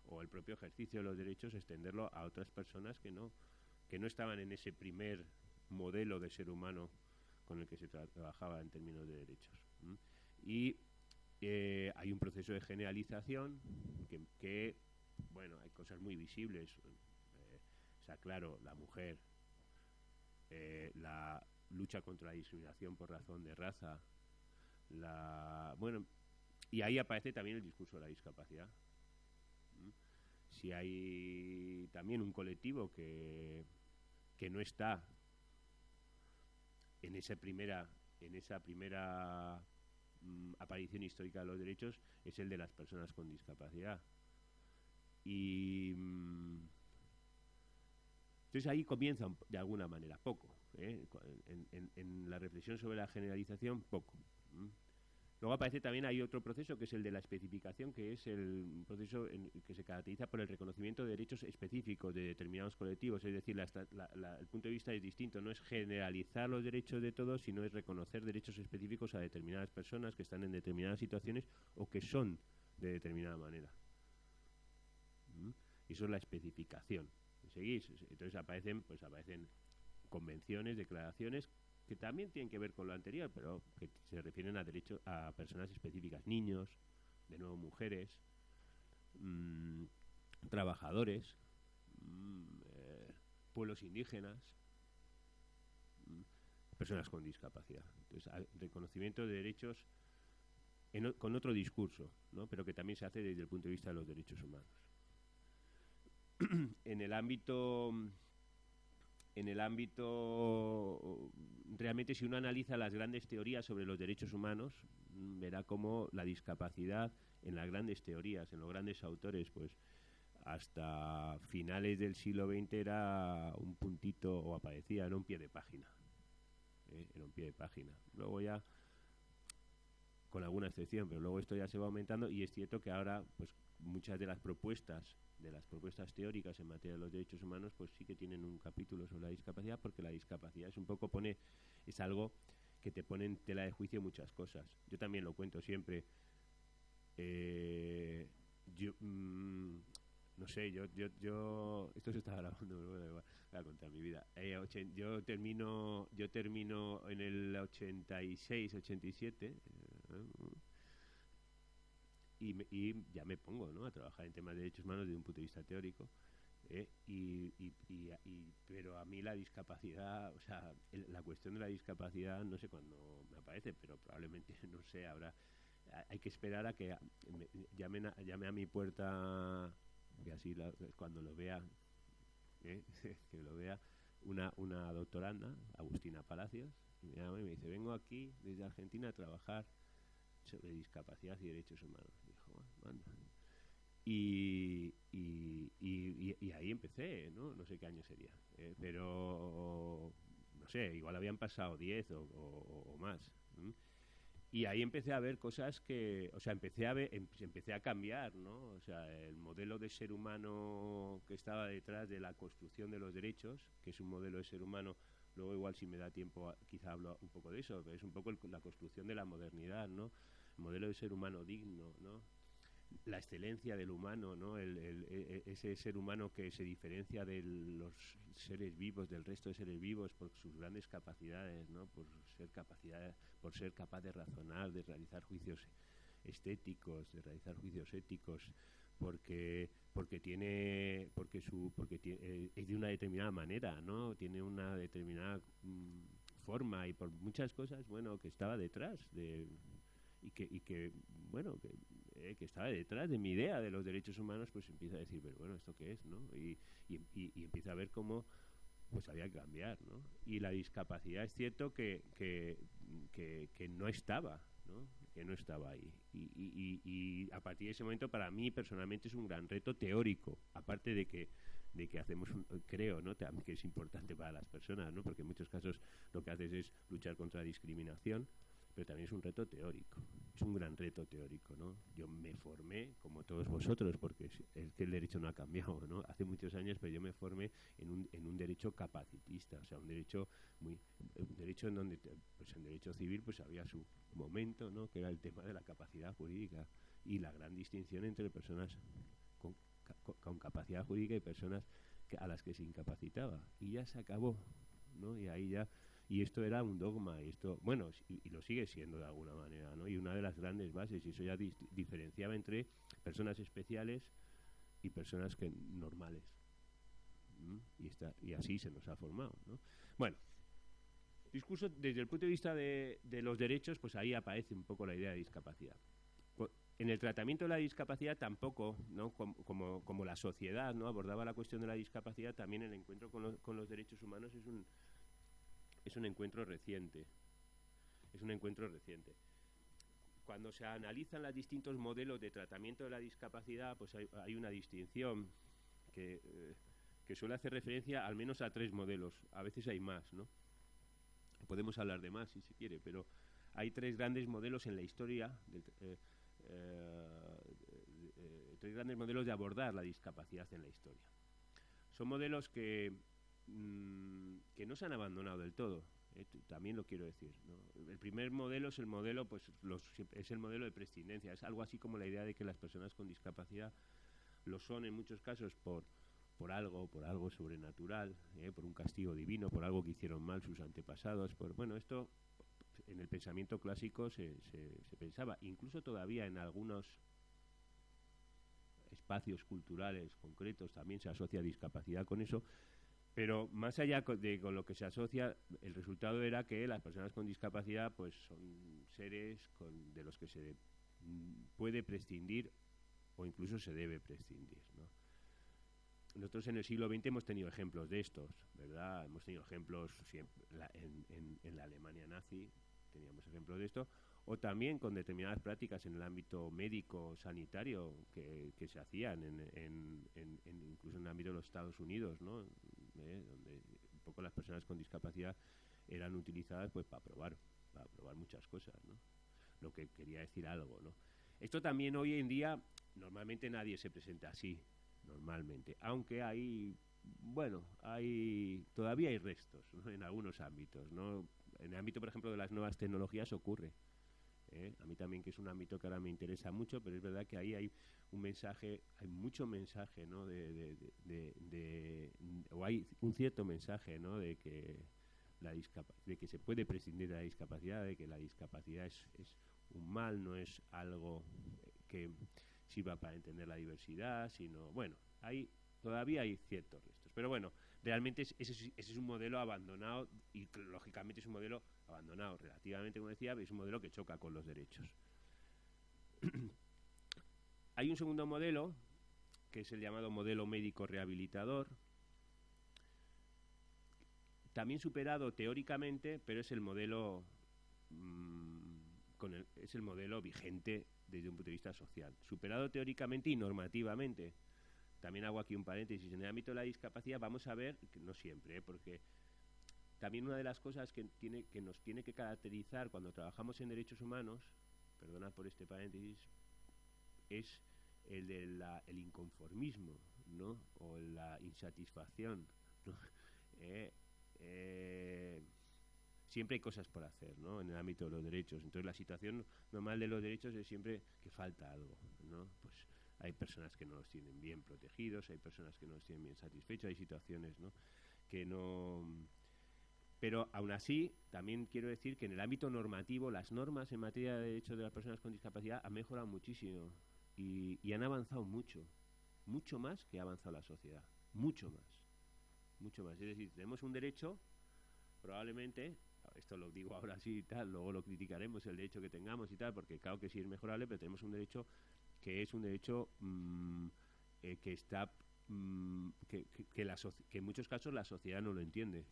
[SPEAKER 1] o el propio ejercicio de los derechos, extenderlo a otras personas que no estaban en ese primer modelo de ser humano con el que se trabajaba en términos de derechos. Y hay un proceso de generalización que hay cosas muy visibles. Está claro, la mujer, la lucha contra la discriminación por razón de raza, y ahí aparece también el discurso de la discapacidad. Si hay también un colectivo que no está en esa primera aparición histórica de los derechos, es el de las personas con discapacidad. Y entonces ahí comienza de alguna manera, poco, en la reflexión sobre la generalización, poco. Luego aparece también, hay otro proceso que es el de la especificación, que es el proceso que se caracteriza por el reconocimiento de derechos específicos de determinados colectivos. Es decir, el punto de vista es distinto, no es generalizar los derechos de todos, sino es reconocer derechos específicos a determinadas personas que están en determinadas situaciones o que son de determinada manera. Eso es la especificación. ¿Seguís? Entonces aparecen convenciones, declaraciones que también tienen que ver con lo anterior, pero que se refieren a derechos a personas específicas, niños, de nuevo mujeres, trabajadores, pueblos indígenas, personas con discapacidad. Entonces, reconocimiento de derechos con otro discurso, ¿no? Pero que también se hace desde el punto de vista de los derechos humanos. En el ámbito, realmente, si uno analiza las grandes teorías sobre los derechos humanos, verá cómo la discapacidad en las grandes teorías, en los grandes autores, pues hasta finales del siglo XX era un puntito, o aparecía, era un pie de página. Era un pie de página. Luego ya, con alguna excepción, pero luego esto ya se va aumentando, y es cierto que ahora, pues muchas de las propuestas teóricas en materia de los derechos humanos, pues sí que tienen un capítulo sobre la discapacidad, porque la discapacidad es algo que te pone en tela de juicio muchas cosas. Yo también lo cuento siempre. No sé, esto se está grabando, voy a contar mi vida. Yo termino en el 86, 87. y ya me pongo, ¿no?, a trabajar en temas de derechos humanos desde un punto de vista teórico. Pero a mí la discapacidad, o sea, la cuestión de la discapacidad no sé cuándo me aparece, pero probablemente, no sé, hay que esperar a que llame a mi puerta, que así cuando lo vea, que lo vea una doctoranda, Agustina Palacios, y me llama y me dice: vengo aquí desde Argentina a trabajar sobre discapacidad y derechos humanos. Dijo, bueno. Y ahí empecé, ¿no? No sé qué año sería, pero no sé, igual habían pasado 10 o más. Y ahí empecé a ver cosas que, o sea, empecé a cambiar, ¿no? O sea, el modelo de ser humano que estaba detrás de la construcción de los derechos, que es un modelo de ser humano, luego igual si me da tiempo quizá hablo un poco de eso, pero es un poco la construcción de la modernidad, ¿no? El modelo de ser humano digno, ¿no? La excelencia del humano, ¿no? Ese ser humano que se diferencia de los seres vivos, del resto de seres vivos, por sus grandes capacidades, ¿no? Por ser capaz de razonar, de realizar juicios estéticos, de realizar juicios éticos, porque es de una determinada manera, ¿no? Tiene una determinada forma, y por muchas cosas, bueno, que estaba detrás de bueno, que estaba detrás de mi idea de los derechos humanos, pues empieza a decir, pero bueno, ¿esto qué es?, ¿no? Y empieza a ver cómo pues había que cambiar, ¿no? Y la discapacidad es cierto que no estaba, ¿no? Que no estaba ahí. Y a partir de ese momento, para mí personalmente es un gran reto teórico, aparte de que hacemos, creo, ¿no?, que es importante para las personas, ¿no? Porque en muchos casos lo que haces es luchar contra la discriminación, pero también es un reto teórico, es un gran reto teórico, ¿no? Yo me formé, como todos vosotros, porque es que el derecho no ha cambiado, ¿no? Hace muchos años, pero yo me formé en un derecho capacitista, o sea, un derecho en donde, pues en derecho civil, pues había su momento, ¿no?, que era el tema de la capacidad jurídica y la gran distinción entre personas con capacidad jurídica y personas a las que se incapacitaba, y ya se acabó, ¿no? Y ahí ya. Y esto era un dogma, y esto, bueno, y lo sigue siendo de alguna manera, ¿no? Y una de las grandes bases, y eso ya diferenciaba entre personas especiales y personas normales. Y así se nos ha formado, ¿no? Bueno, discurso desde el punto de vista de los derechos, pues ahí aparece un poco la idea de discapacidad. En el tratamiento de la discapacidad tampoco, ¿no?, como la sociedad, ¿no?, abordaba la cuestión de la discapacidad, también el encuentro con los derechos humanos es un encuentro reciente. Es un encuentro reciente. Cuando se analizan los distintos modelos de tratamiento de la discapacidad, pues hay una distinción que suele hacer referencia al menos a 3 modelos. A veces hay más, ¿no? Podemos hablar de más si se quiere, pero hay 3 grandes modelos en la historia, 3 grandes modelos de abordar la discapacidad en la historia. Son modelos que no se han abandonado del todo, también lo quiero decir, ¿no? El primer modelo es el modelo, pues es el modelo de prescindencia, es algo así como la idea de que las personas con discapacidad lo son en muchos casos por algo sobrenatural, por un castigo divino, por algo que hicieron mal sus antepasados, bueno, esto en el pensamiento clásico se pensaba, incluso todavía en algunos espacios culturales concretos también se asocia discapacidad con eso. Pero más allá de con lo que se asocia, el resultado era que las personas con discapacidad pues son seres de los que se puede prescindir o incluso se debe prescindir, ¿no? Nosotros en el siglo XX hemos tenido ejemplos de estos, ¿verdad? Hemos tenido ejemplos en la Alemania nazi, teníamos ejemplos de esto, o también con determinadas prácticas en el ámbito médico, sanitario, que se hacían incluso en el ámbito de los Estados Unidos, ¿no? Donde un poco las personas con discapacidad eran utilizadas pues para probar muchas cosas, ¿no? Lo que quería decir algo, ¿no? Esto también hoy en día, normalmente nadie se presenta así, normalmente, aunque todavía hay restos, ¿no?, en algunos ámbitos, ¿no? En el ámbito, por ejemplo, de las nuevas tecnologías ocurre. A mí también, que es un ámbito que ahora me interesa mucho, pero es verdad que ahí hay un mensaje, hay mucho mensaje, ¿no?, o hay un cierto mensaje, ¿no?, de que se puede prescindir de la discapacidad, de que la discapacidad es un mal, no es algo que sirva para entender la diversidad, sino, bueno, todavía hay ciertos restos. Pero bueno, realmente ese es un modelo abandonado y lógicamente es un modelo abandonado relativamente, como decía, es un modelo que choca con los derechos. Hay un segundo modelo, que es el llamado modelo médico rehabilitador, también superado teóricamente, pero es el modelo es el modelo vigente desde un punto de vista social, superado teóricamente y normativamente. También hago aquí un paréntesis. En el ámbito de la discapacidad vamos a ver, que no siempre, porque también una de las cosas que nos tiene que caracterizar cuando trabajamos en derechos humanos, perdona por este paréntesis, es el inconformismo, ¿no? O la insatisfacción, ¿no? Siempre hay cosas por hacer, ¿no? En el ámbito de los derechos. Entonces la situación normal de los derechos es siempre que falta algo, ¿no? Pues hay personas que no los tienen bien protegidos, hay personas que no los tienen bien satisfechos, hay situaciones, ¿no? Que no... Pero aún así, también quiero decir que en el ámbito normativo, las normas en materia de derechos de las personas con discapacidad han mejorado muchísimo y han avanzado mucho más que ha avanzado la sociedad, mucho más. Es decir, tenemos un derecho, probablemente, esto lo digo ahora sí y tal, luego lo criticaremos el derecho que tengamos y tal, porque claro que sí es mejorable, pero tenemos un derecho que es un derecho que está que en muchos casos la sociedad no lo entiende.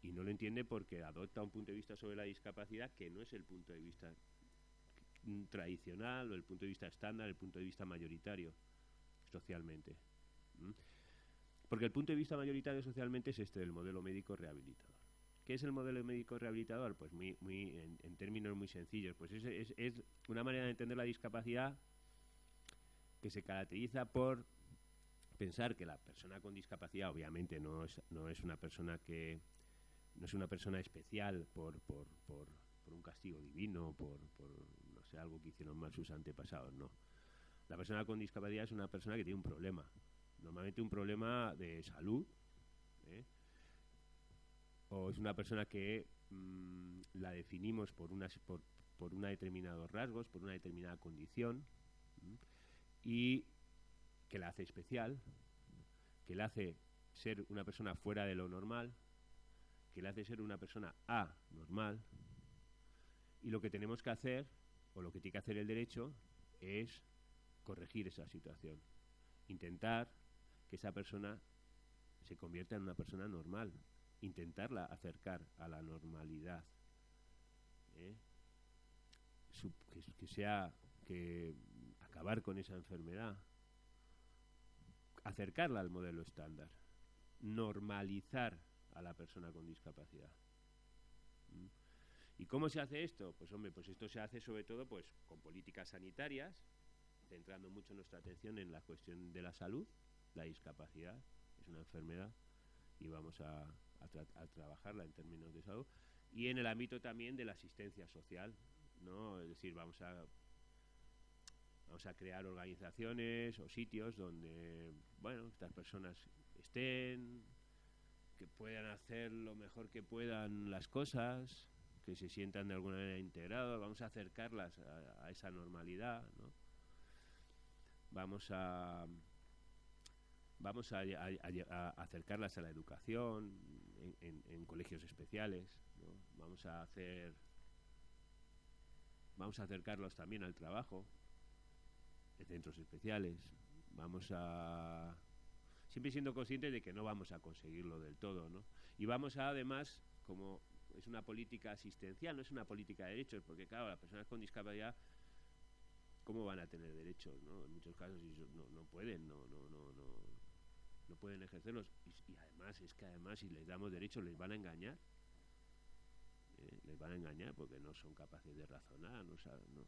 [SPEAKER 1] Y no lo entiende porque adopta un punto de vista sobre la discapacidad que no es el punto de vista tradicional o el punto de vista estándar, el punto de vista mayoritario socialmente. Porque el punto de vista mayoritario socialmente es este, el modelo médico rehabilitador. ¿Qué es el modelo médico rehabilitador? Pues en términos muy sencillos, pues es una manera de entender la discapacidad que se caracteriza por pensar que la persona con discapacidad obviamente no es una persona que no es una persona especial por un castigo divino, por no sé, algo que hicieron mal sus antepasados, no. La persona con discapacidad es una persona que tiene un problema, normalmente un problema de salud, o es una persona que la definimos por una determinados rasgos, por una determinada condición, y que la hace especial, que la hace ser una persona fuera de lo normal, que le hace ser una persona anormal, y lo que tenemos que hacer, o lo que tiene que hacer el derecho, es corregir esa situación, intentar que esa persona se convierta en una persona normal, intentarla acercar a la normalidad, que acabar con esa enfermedad, acercarla al modelo estándar, normalizar a la persona con discapacidad. ¿Y cómo se hace esto? Pues hombre, pues esto se hace sobre todo pues con políticas sanitarias, centrando mucho nuestra atención en la cuestión de la salud. La discapacidad es una enfermedad y vamos a trabajarla en términos de salud, y en el ámbito también de la asistencia social, ¿no? Es decir, vamos a crear organizaciones o sitios donde, bueno, estas personas estén, que puedan hacer lo mejor que puedan las cosas, que se sientan de alguna manera integrados, vamos a acercarlas a esa normalidad, ¿no? Vamos a acercarlas a la educación en colegios especiales, ¿no? Vamos a acercarlos también al trabajo en centros especiales. Siempre siendo conscientes de que no vamos a conseguirlo del todo, ¿no? Y vamos a, además, como es una política asistencial, no es una política de derechos, porque claro, las personas con discapacidad, ¿cómo van a tener derechos, no? En muchos casos no pueden, no pueden ejercerlos, y además es que si les damos derechos les van a engañar, porque no son capaces de razonar, no saben, ¿no?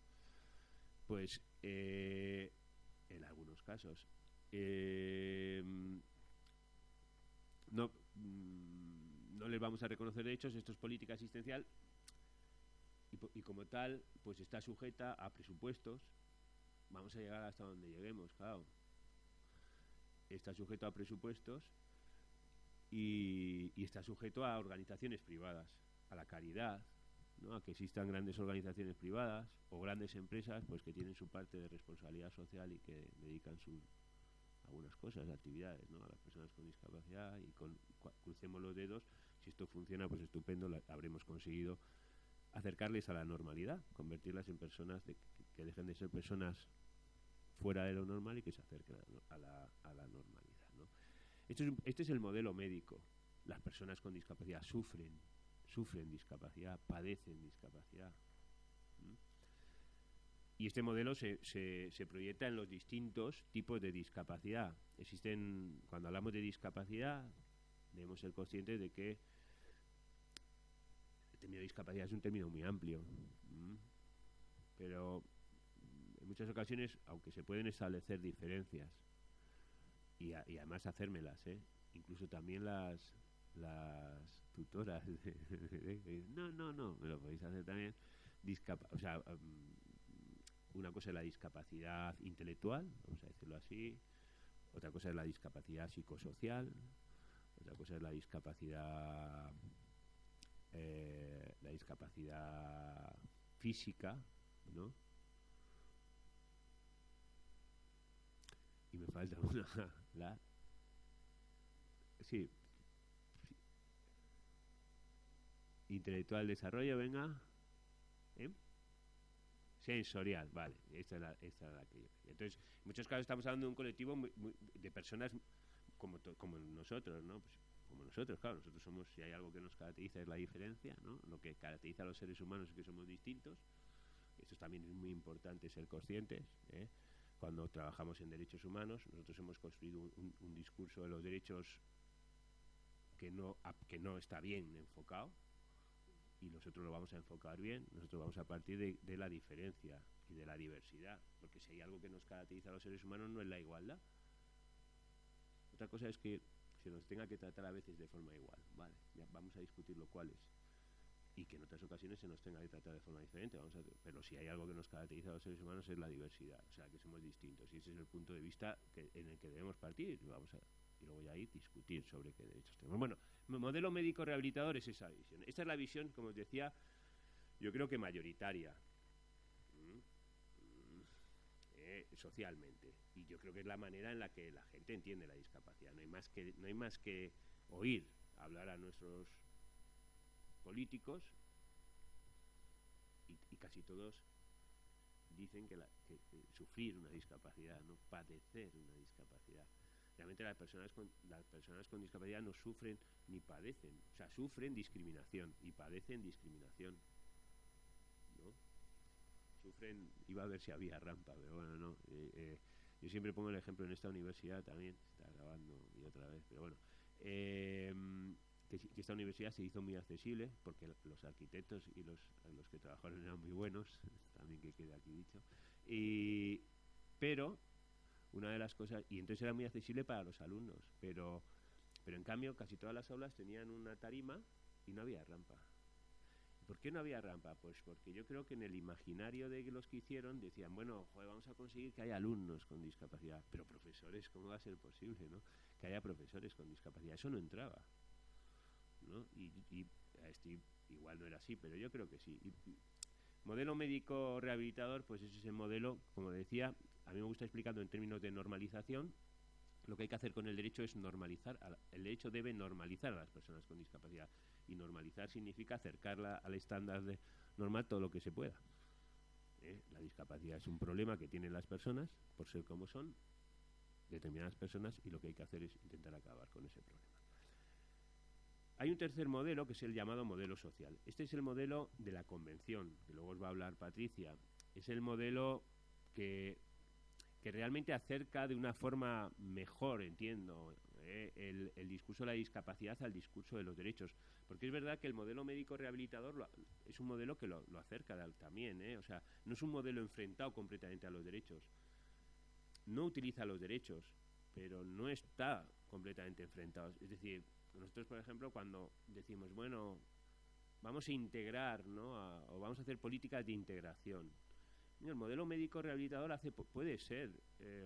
[SPEAKER 1] Pues en algunos casos no les vamos a reconocer derechos. Esto es política asistencial y como tal pues está sujeta a presupuestos. Vamos a llegar hasta donde lleguemos, claro. Está sujeto a presupuestos y está sujeto a organizaciones privadas, a la caridad, ¿no? A que existan grandes organizaciones privadas o grandes empresas pues que tienen su parte de responsabilidad social y que dedican algunas cosas, actividades, ¿no? A las personas con discapacidad y crucemos los dedos. Si esto funciona, pues estupendo, habremos conseguido acercarles a la normalidad, convertirlas en personas que dejen de ser personas fuera de lo normal y que se acerquen a la normalidad, ¿no? Este es el modelo médico. Las personas con discapacidad sufren discapacidad, padecen discapacidad. ¿Mm? Y este modelo se proyecta en los distintos tipos de discapacidad. Cuando hablamos de discapacidad, debemos ser conscientes de que el término discapacidad es un término muy amplio. Pero en muchas ocasiones, aunque se pueden establecer diferencias, y además hacérmelas, incluso también las tutoras, no, me lo podéis hacer también, una cosa es la discapacidad intelectual, vamos a decirlo así, otra cosa es la discapacidad psicosocial, otra cosa es la discapacidad física, ¿no? Y me falta una, sí, intelectual, desarrollo, venga, sensorial, vale, esta es la que yo. Entonces, en muchos casos estamos hablando de un colectivo de personas como nosotros, ¿no? Pues, como nosotros, claro, nosotros somos, si hay algo que nos caracteriza es la diferencia, ¿no? Lo que caracteriza a los seres humanos es que somos distintos. Esto también es muy importante ser conscientes, ¿eh? Cuando trabajamos en derechos humanos, nosotros hemos construido un discurso de los derechos que no está bien enfocado, y nosotros lo vamos a enfocar bien. Nosotros vamos a partir de la diferencia y de la diversidad, porque si hay algo que nos caracteriza a los seres humanos no es la igualdad. Otra cosa es que se nos tenga que tratar a veces de forma igual, vale, ya vamos a discutir lo cual es, y que en otras ocasiones se nos tenga que tratar de forma diferente, pero si hay algo que nos caracteriza a los seres humanos es la diversidad, o sea, que somos distintos, y ese es el punto de vista en el que debemos partir. Y luego ya ahí discutir sobre qué derechos tenemos. Bueno, modelo médico rehabilitador es esa visión. Esta es la visión, como os decía, yo creo que mayoritaria, socialmente, y yo creo que es la manera en la que la gente entiende la discapacidad. No hay más que oír hablar a nuestros políticos y casi todos dicen que sufrir una discapacidad, no padecer una discapacidad. Realmente las personas con discapacidad no sufren ni padecen, o sea, sufren discriminación y padecen discriminación, ¿no? Sufren, iba a ver si había rampa, pero bueno, no. Yo siempre pongo el ejemplo en esta universidad también, está grabando y otra vez, pero bueno, que esta universidad se hizo muy accesible porque los arquitectos y los que trabajaron eran muy buenos, también que quede aquí dicho, pero una de las cosas, y entonces era muy accesible para los alumnos, pero en cambio casi todas las aulas tenían una tarima y no había rampa. ¿Por qué no había rampa? Pues porque yo creo que en el imaginario de los que hicieron decían, bueno, vamos a conseguir que haya alumnos con discapacidad, pero profesores, ¿cómo va a ser posible, no? Que haya profesores con discapacidad, eso no entraba, ¿no? Y igual no era así, pero yo creo que sí. Modelo médico rehabilitador, pues ese es el modelo, como decía, a mí me gusta explicarlo en términos de normalización. Lo que hay que hacer con el derecho es normalizar, el derecho debe normalizar a las personas con discapacidad, y normalizar significa acercarla al estándar normal todo lo que se pueda. La discapacidad es un problema que tienen las personas, por ser como son, determinadas personas, y lo que hay que hacer es intentar acabar con ese problema. Hay un tercer modelo que es el llamado modelo social. Este es el modelo de la convención, que luego os va a hablar Patricia. Es el modelo que realmente acerca de una forma mejor, entiendo, el discurso de la discapacidad al discurso de los derechos. Porque es verdad que el modelo médico rehabilitador es un modelo que lo acerca también, o sea, no es un modelo enfrentado completamente a los derechos. No utiliza los derechos, pero no está completamente enfrentado. Es decir, nosotros, por ejemplo, cuando decimos, bueno, vamos a integrar, ¿no? O vamos a hacer políticas de integración. El modelo médico rehabilitador puede ser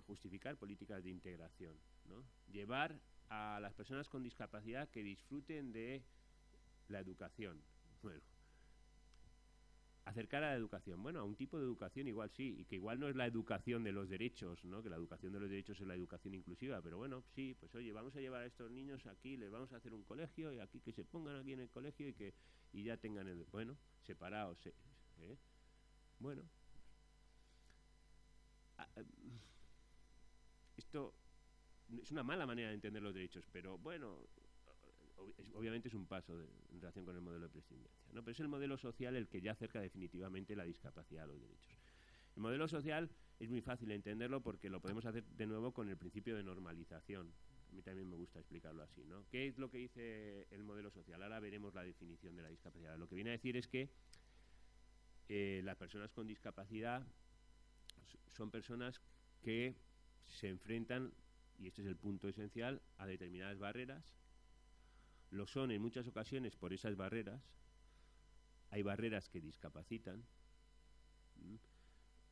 [SPEAKER 1] justificar políticas de integración, ¿no? Llevar a las personas con discapacidad que disfruten de la educación. Bueno, Acercar a la educación. Bueno, a un tipo de educación igual sí, y que igual no es la educación de los derechos, ¿no? Que la educación de los derechos es la educación inclusiva, pero bueno, sí, pues oye, vamos a llevar a estos niños aquí, les vamos a hacer un colegio, y aquí que se pongan aquí en el colegio y ya tengan el, bueno, separados, ¿eh? Bueno, esto es una mala manera de entender los derechos, pero bueno, obviamente es un paso en relación con el modelo de prescindencia, ¿no? Pero es el modelo social el que ya acerca definitivamente la discapacidad a los derechos. El modelo social es muy fácil de entenderlo porque lo podemos hacer de nuevo con el principio de normalización. A mí también me gusta explicarlo así, ¿no? ¿Qué es lo que dice el modelo social? Ahora veremos la definición de la discapacidad. Lo que viene a decir es que las personas con discapacidad son personas que se enfrentan, y este es el punto esencial, a determinadas barreras. Lo son en muchas ocasiones por esas barreras. Hay barreras que discapacitan.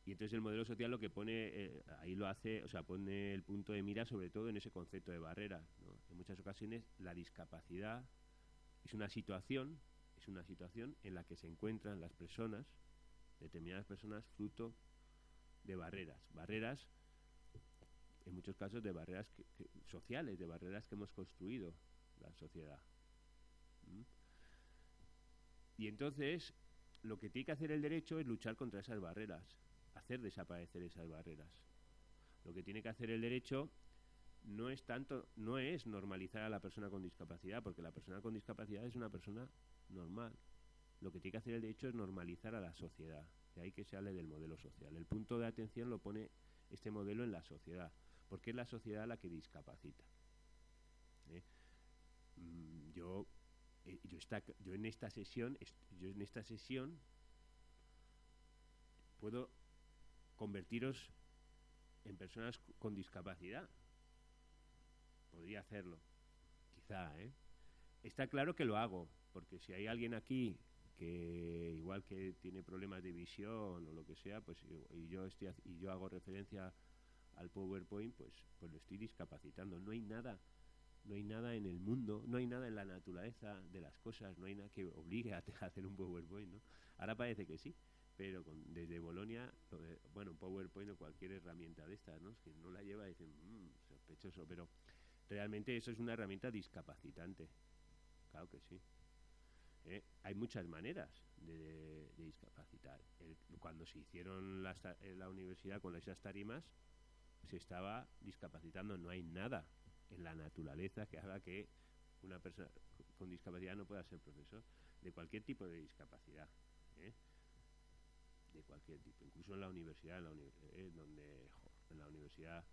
[SPEAKER 1] Y entonces el modelo social lo que pone, ahí lo hace, o sea, pone el punto de mira sobre todo en ese concepto de barrera, ¿no? En muchas ocasiones la discapacidad es una situación en la que se encuentran las personas, determinadas personas, fruto de barreras, en muchos casos de barreras sociales, de barreras que hemos construido la sociedad. Y entonces lo que tiene que hacer el derecho es luchar contra esas barreras, hacer desaparecer esas barreras. Lo que tiene que hacer el derecho no es normalizar a la persona con discapacidad, porque la persona con discapacidad es una persona normal. Lo que tiene que hacer el derecho es normalizar a la sociedad. De ahí que se hable del modelo social. El punto de atención lo pone este modelo en la sociedad, porque es la sociedad la que discapacita. Yo en esta sesión puedo convertiros en personas con discapacidad. Podría hacerlo, quizá, ¿eh? Está claro que lo hago, porque si hay alguien aquí que igual que tiene problemas de visión o lo que sea, pues y yo hago referencia al PowerPoint, pues lo estoy discapacitando. No hay nada en el mundo, no hay nada en la naturaleza de las cosas, no hay nada que obligue a hacer un PowerPoint, ¿no? Ahora parece que sí, pero desde Bolonia, un PowerPoint o cualquier herramienta de estas, ¿no? Que no la lleva y dicen, sospechoso, pero realmente eso es una herramienta discapacitante. Claro que sí. Hay muchas maneras de discapacitar. Cuando se hicieron la universidad con esas tarimas, se estaba discapacitando. No hay nada en la naturaleza que haga que una persona con discapacidad no pueda ser profesor de cualquier tipo de discapacidad, de cualquier tipo, incluso en la universidad, en la universidad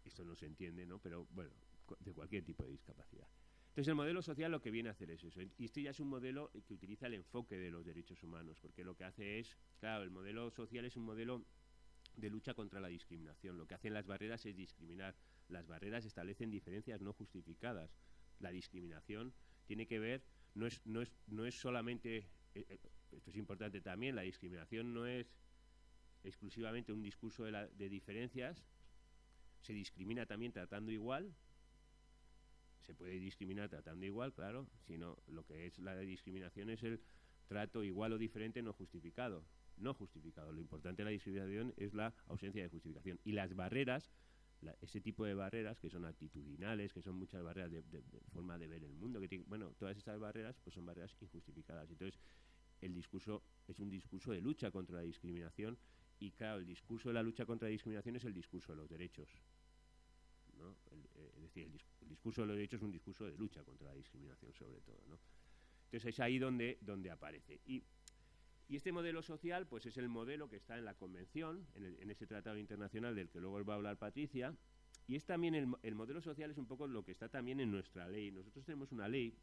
[SPEAKER 1] esto no se entiende, ¿no? Pero bueno, de cualquier tipo de discapacidad. Entonces el modelo social lo que viene a hacer es eso, y este ya es un modelo que utiliza el enfoque de los derechos humanos, porque lo que hace es, claro, el modelo social es un modelo de lucha contra la discriminación. Lo que hacen las barreras es discriminar. Las barreras establecen diferencias no justificadas. La discriminación tiene que ver, no es solamente, esto es importante también, la discriminación no es exclusivamente un discurso de diferencias. Se discrimina también tratando igual. Se puede discriminar tratando igual, claro, sino lo que es la discriminación es el trato igual o diferente no justificado. No justificado. Lo importante de la discriminación es la ausencia de justificación. Y las barreras, ese tipo de barreras que son actitudinales, que son muchas barreras de forma de ver el mundo, todas estas barreras pues son barreras injustificadas. Entonces, el discurso es un discurso de lucha contra la discriminación y, claro, el discurso de la lucha contra la discriminación es el discurso de los derechos, ¿no? Es decir, el discurso de los derechos es un discurso de lucha contra la discriminación sobre todo, ¿no? Entonces es ahí donde aparece. Y este modelo social pues es el modelo que está en la Convención, en ese tratado internacional del que luego os va a hablar Patricia, y es también el modelo social es un poco lo que está también en nuestra ley. Nosotros tenemos una ley,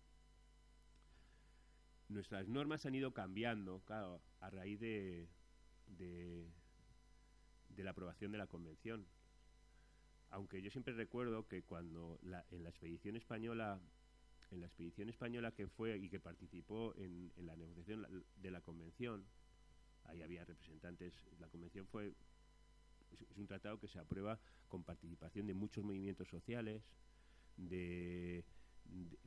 [SPEAKER 1] nuestras normas han ido cambiando, claro, a raíz de la aprobación de la Convención. Aunque yo siempre recuerdo que cuando en la expedición española que fue y que participó en la negociación de la Convención, ahí había representantes. La Convención es un tratado que se aprueba con participación de muchos movimientos sociales,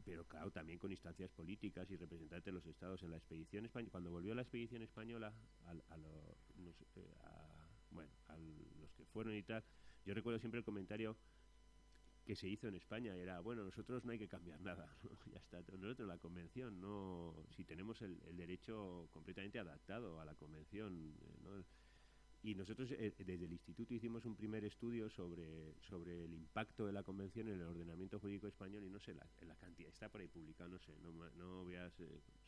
[SPEAKER 1] pero claro, claro, también con instancias políticas y representantes de los estados en la expedición española. Cuando volvió la expedición española bueno, a los que fueron y tal, yo recuerdo siempre el comentario que se hizo en España era, bueno, nosotros no hay que cambiar nada, ¿no? Ya está, nosotros la convención, no, si tenemos el derecho completamente adaptado a la convención, ¿no? Y nosotros desde el instituto hicimos un primer estudio sobre el impacto de la convención en el ordenamiento jurídico español, y no sé la cantidad, está por ahí publicado, no sé, no veas,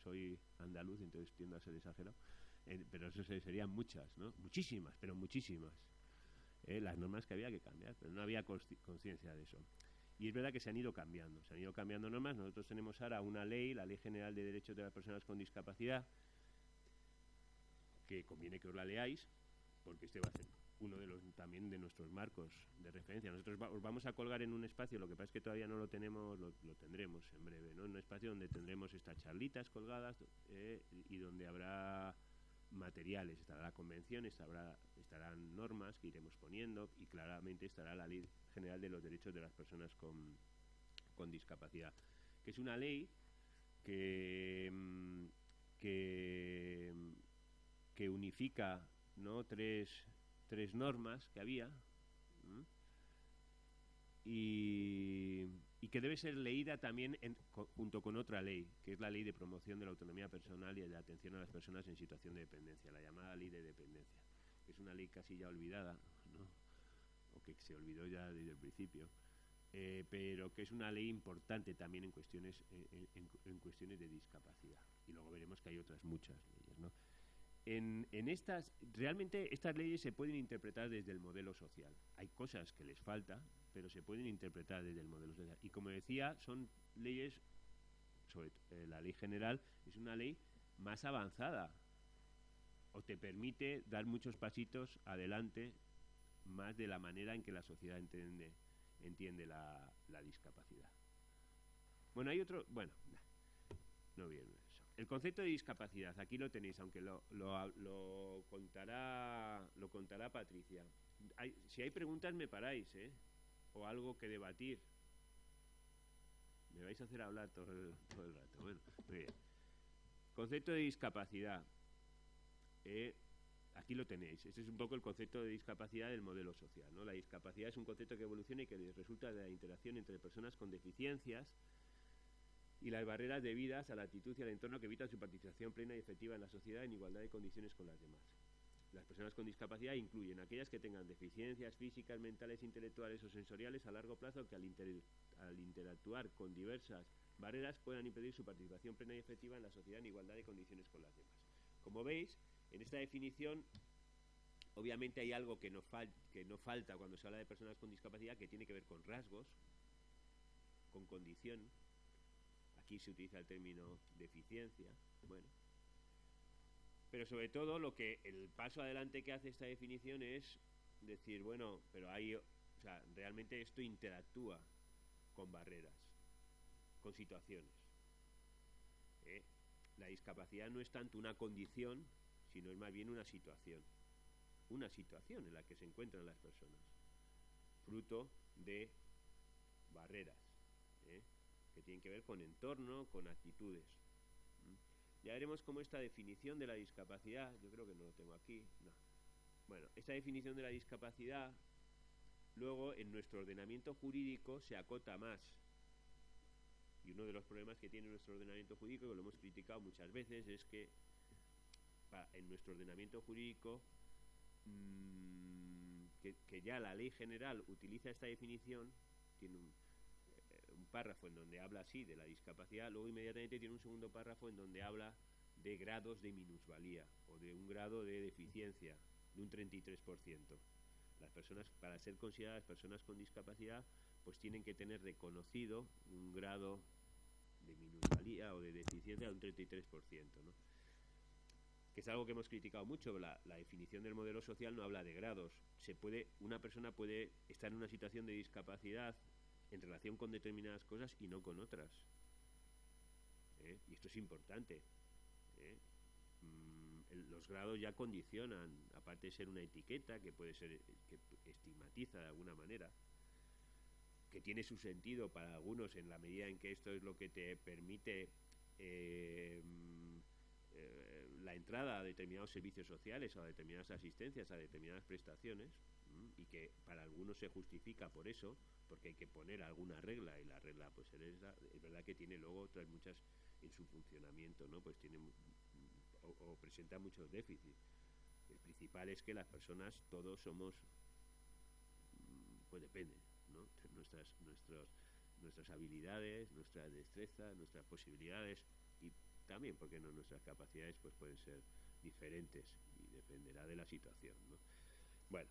[SPEAKER 1] soy andaluz, entonces tiendo a ser exagerado, pero eso serían muchas, ¿no? Muchísimas, pero muchísimas. Las normas que había que cambiar, pero no había conciencia de eso. Y es verdad que se han ido cambiando normas. Nosotros tenemos ahora una ley, la Ley General de Derechos de las Personas con Discapacidad, que conviene que os la leáis, porque este va a ser uno de los también de nuestros marcos de referencia. Nosotros os vamos a colgar en un espacio, lo que pasa es que todavía no lo tenemos, lo tendremos en breve, ¿no? En un espacio donde tendremos estas charlitas colgadas y donde habrá materiales, estará la convención, estarán normas que iremos poniendo, y claramente estará la Ley General de los Derechos de las Personas con Discapacidad, que es una ley que unifica, ¿no?, tres normas que había, y que debe ser leída también junto con otra ley, que es la Ley de Promoción de la Autonomía Personal y de Atención a las Personas en Situación de Dependencia, la llamada Ley de Dependencia, que es una ley casi ya olvidada, ¿no?, o que se olvidó ya desde el principio, pero que es una ley importante también en cuestiones de discapacidad. Y luego veremos que hay otras muchas leyes, ¿no? Realmente estas leyes se pueden interpretar desde el modelo social. Hay cosas que les falta, pero se pueden interpretar desde el modelo social. Y como decía, son leyes, sobre la Ley General, es una ley más avanzada, o te permite dar muchos pasitos adelante más de la manera en que la sociedad entiende la discapacidad. Bueno, hay otro... Bueno, no viene eso. El concepto de discapacidad, aquí lo tenéis, aunque lo contará Patricia. Si hay preguntas me paráis, o algo que debatir. Me vais a hacer hablar todo el rato. Bueno, muy bien. Concepto de discapacidad. Aquí lo tenéis. Este es un poco el concepto de discapacidad del modelo social, ¿no? La discapacidad es un concepto que evoluciona y que resulta de la interacción entre personas con deficiencias y las barreras debidas a la actitud y al entorno que evitan su participación plena y efectiva en la sociedad en igualdad de condiciones con las demás. Las personas con discapacidad incluyen aquellas que tengan deficiencias físicas, mentales, intelectuales o sensoriales a largo plazo que al interactuar con diversas barreras puedan impedir su participación plena y efectiva en la sociedad en igualdad de condiciones con las demás. Como veis, en esta definición obviamente hay algo que no falta cuando se habla de personas con discapacidad, que tiene que ver con rasgos, con condición. Aquí se utiliza el término deficiencia, bueno. Pero sobre todo el paso adelante que hace esta definición es decir, bueno, pero realmente esto interactúa con barreras, con situaciones. La discapacidad no es tanto una condición, sino es más bien una situación en la que se encuentran las personas, fruto de barreras, que tienen que ver con entorno, con actitudes. Ya veremos cómo esta definición de la discapacidad, yo creo que no lo tengo aquí, no. Bueno, esta definición de la discapacidad luego en nuestro ordenamiento jurídico se acota más. Y uno de los problemas que tiene nuestro ordenamiento jurídico, que lo hemos criticado muchas veces, es que en nuestro ordenamiento jurídico que ya la Ley General utiliza esta definición, tiene un párrafo en donde habla así de la discapacidad, luego inmediatamente tiene un segundo párrafo en donde habla de grados de minusvalía o de un grado de deficiencia de un 33%. Las personas, para ser consideradas personas con discapacidad, pues tienen que tener reconocido un grado de minusvalía o de deficiencia de un 33%, ¿no? Que es algo que hemos criticado mucho. La definición del modelo social no habla de grados. Una persona puede estar en una situación de discapacidad en relación con determinadas cosas y no con otras. Y esto es importante. Los grados ya condicionan, aparte de ser una etiqueta que puede ser que estigmatiza de alguna manera. que tiene su sentido para algunos en la medida en que esto es lo que te permite la entrada a determinados servicios sociales, a determinadas asistencias, a determinadas prestaciones, y que para algunos se justifica por eso, porque hay que poner alguna regla, y la regla pues es verdad que tiene luego otras muchas en su funcionamiento, ¿no? Pues tiene o presenta muchos déficits. El principal es que las personas todos somos, pues depende, ¿no? Nuestras habilidades, nuestras destrezas, nuestras posibilidades, y también, porque no, nuestras capacidades pues pueden ser diferentes y dependerá de la situación, ¿no? Bueno,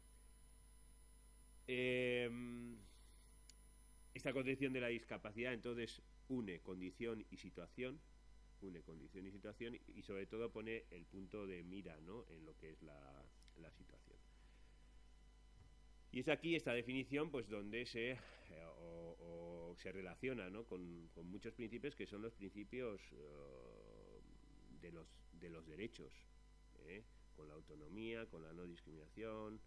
[SPEAKER 1] esta concepción de la discapacidad entonces une condición y situación, y sobre todo pone el punto de mira, ¿no?, en lo que es la situación. Y es aquí esta definición pues donde se relaciona, ¿no?, con muchos principios que son los principios de los derechos, con la autonomía, con la no discriminación,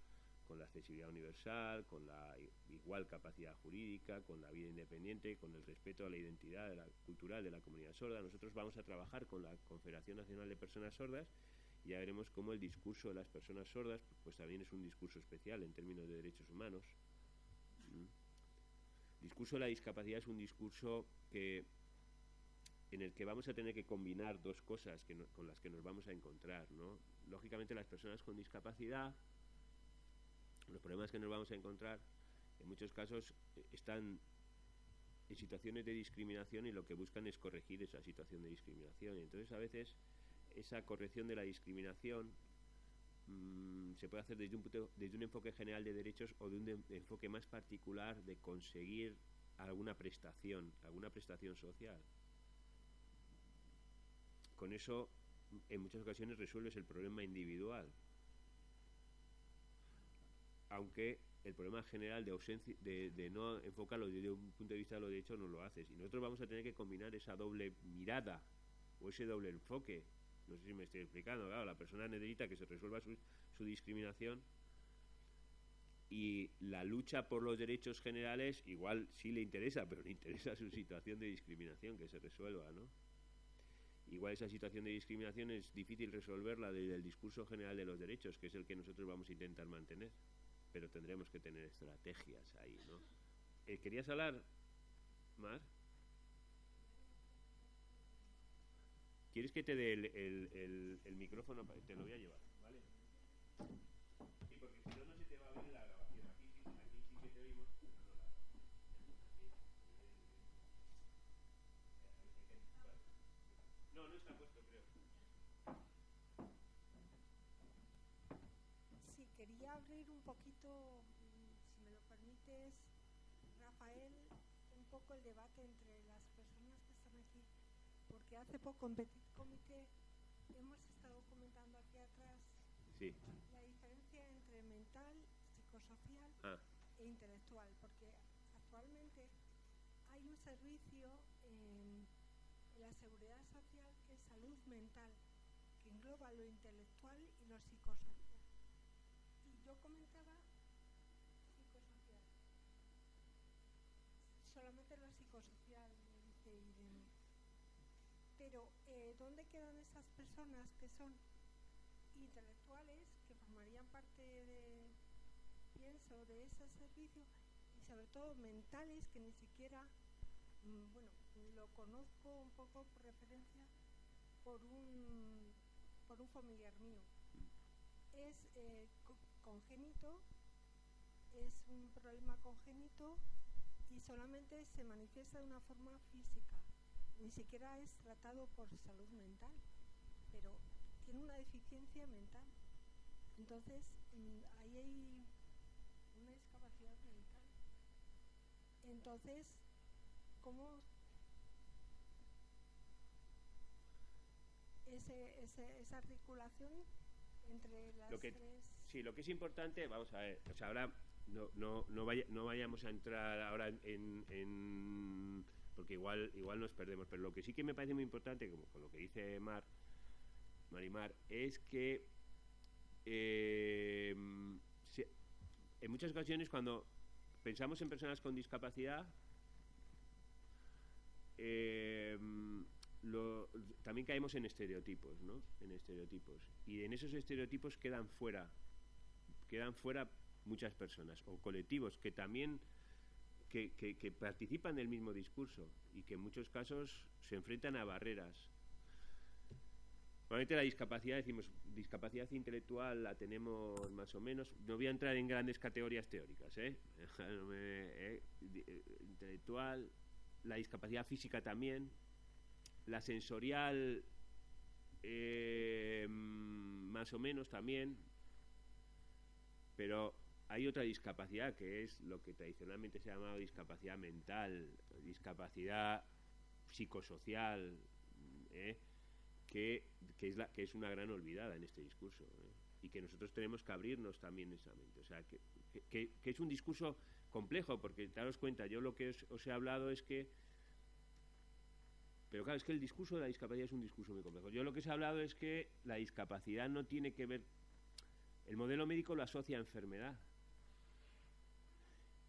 [SPEAKER 1] con la accesibilidad universal, con la igual capacidad jurídica, con la vida independiente, con el respeto a la identidad cultural de la comunidad sorda. Nosotros vamos a trabajar con la Confederación Nacional de Personas Sordas y ya veremos cómo el discurso de las personas sordas pues también es un discurso especial en términos de derechos humanos. El discurso de la discapacidad es un discurso en el que vamos a tener que combinar dos cosas con las que nos vamos a encontrar, ¿no? Lógicamente las personas con discapacidad, los problemas que nos vamos a encontrar en muchos casos están en situaciones de discriminación y lo que buscan es corregir esa situación de discriminación. Y entonces a veces esa corrección de la discriminación se puede hacer desde un enfoque general de derechos o de un enfoque más particular de conseguir alguna prestación social. Con eso en muchas ocasiones resuelves el problema individual, aunque el problema general de ausencia, de no enfocarlo desde un punto de vista de los derechos, no lo haces. Y nosotros vamos a tener que combinar esa doble mirada o ese doble enfoque. No sé si me estoy explicando. Claro, la persona necesita que se resuelva su discriminación, y la lucha por los derechos generales igual sí le interesa, pero le interesa su situación de discriminación, que se resuelva, ¿no? Igual esa situación de discriminación es difícil resolverla desde el discurso general de los derechos, que es el que nosotros vamos a intentar mantener, pero tendremos que tener estrategias ahí, ¿no? ¿Querías hablar, Mar? ¿Quieres que te dé el micrófono? Te lo voy a llevar, ¿vale? Sí, porque si no, no se te va a ver la grabación. Aquí sí que te oímos, pero no la grabación. No, no está puesto, creo.
[SPEAKER 2] Sí, quería abrir un poquito, si me lo permites, Rafael, un poco el debate entre las personas que están aquí, porque hace poco en Petit Comité hemos estado comentando aquí atrás
[SPEAKER 1] Sí.
[SPEAKER 2] la diferencia entre mental, psicosocial e intelectual, porque actualmente hay un servicio en la seguridad social que es salud mental, que engloba lo intelectual y lo psicosocial. Y yo comentaba psicosocial, solamente lo psicosocial, me dice Irene. Pero ¿dónde quedan esas personas que son intelectuales, que formarían parte pienso, de ese servicio, y sobre todo mentales, que ni siquiera, bueno, lo conozco un poco por referencia por un familiar mío? Es congénito, es un problema congénito y solamente se manifiesta de una forma física, ni siquiera es tratado por salud mental, pero tiene una deficiencia mental. Entonces ahí hay una discapacidad mental. Entonces, ¿cómo esa articulación entre las tres?
[SPEAKER 1] Sí, lo que es importante, vamos a ver, o sea, ahora no vayamos a entrar ahora porque igual nos perdemos, pero lo que sí que me parece muy importante, como con lo que dice Marimar, es que en muchas ocasiones cuando pensamos en personas con discapacidad, también caemos en estereotipos, ¿no? En estereotipos. Y en esos estereotipos quedan fuera muchas personas o colectivos que también que participan del mismo discurso y que en muchos casos se enfrentan a barreras. Probablemente la discapacidad, decimos, discapacidad intelectual la tenemos más o menos. No voy a entrar en grandes categorías teóricas, intelectual, la discapacidad física también, la sensorial más o menos también, pero hay otra discapacidad que es lo que tradicionalmente se ha llamado discapacidad mental, discapacidad psicosocial, que es una gran olvidada en este discurso, y que nosotros tenemos que abrirnos también esa mente. O sea, que es un discurso complejo, porque daros cuenta, yo lo que os he hablado es que... Pero claro, es que el discurso de la discapacidad es un discurso muy complejo. Yo lo que os he hablado es que la discapacidad no tiene que ver... El modelo médico lo asocia a enfermedad.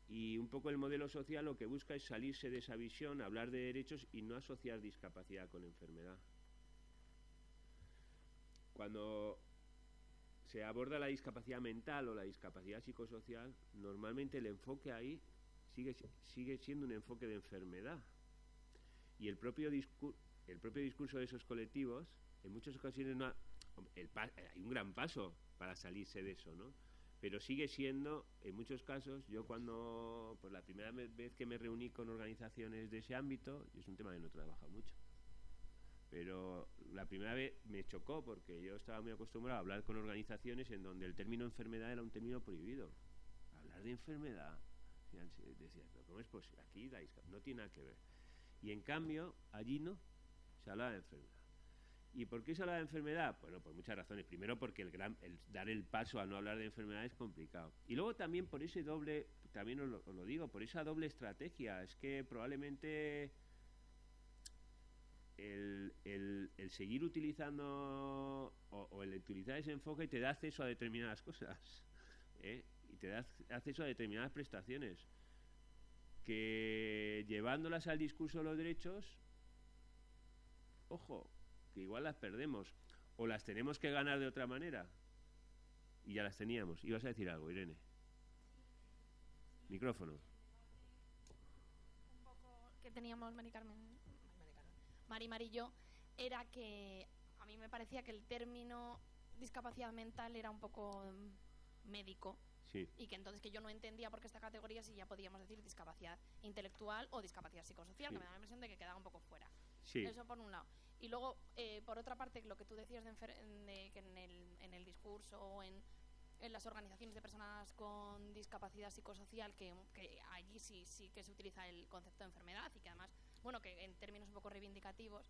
[SPEAKER 1] Y un poco el modelo social lo que busca es salirse de esa visión, hablar de derechos y no asociar discapacidad con enfermedad. Cuando se aborda la discapacidad mental o la discapacidad psicosocial, normalmente el enfoque ahí sigue siendo un enfoque de enfermedad. Y el propio discurso de esos colectivos, en muchas ocasiones hay un gran paso para salirse de eso, ¿no? Pero sigue siendo, en muchos casos, yo cuando, pues la primera vez que me reuní con organizaciones de ese ámbito, y es un tema que no he trabajado mucho, pero la primera vez me chocó porque yo estaba muy acostumbrado a hablar con organizaciones en donde el término enfermedad era un término prohibido. Hablar de enfermedad, decía, pero ¿cómo es posible? Aquí no tiene nada que ver. Y en cambio, allí no, se hablaba de enfermedad. ¿Y por qué se habla de enfermedad? Bueno, por muchas razones. Primero porque el dar el paso a no hablar de enfermedad es complicado. Y luego también por ese doble, también os lo digo, por esa doble estrategia. Es que probablemente el seguir utilizando o el utilizar ese enfoque te da acceso a determinadas cosas, y te da acceso a determinadas prestaciones que llevándolas al discurso de los derechos, ojo, que igual las perdemos o las tenemos que ganar de otra manera y ya las teníamos. Ibas a decir algo, Irene. Micrófono.
[SPEAKER 3] Un poco que teníamos Mari y yo era que a mí me parecía que el término discapacidad mental era un poco médico.
[SPEAKER 1] Sí.
[SPEAKER 3] Y que entonces que yo no entendía por qué esta categoría si ya podíamos decir discapacidad intelectual o discapacidad psicosocial, sí, que me da la impresión de que quedaba un poco fuera.
[SPEAKER 1] Sí.
[SPEAKER 3] Eso por un lado. Y luego, por otra parte, lo que tú decías de que en el discurso o en las organizaciones de personas con discapacidad psicosocial, que allí sí que se utiliza el concepto de enfermedad y que además, bueno, que en términos un poco reivindicativos,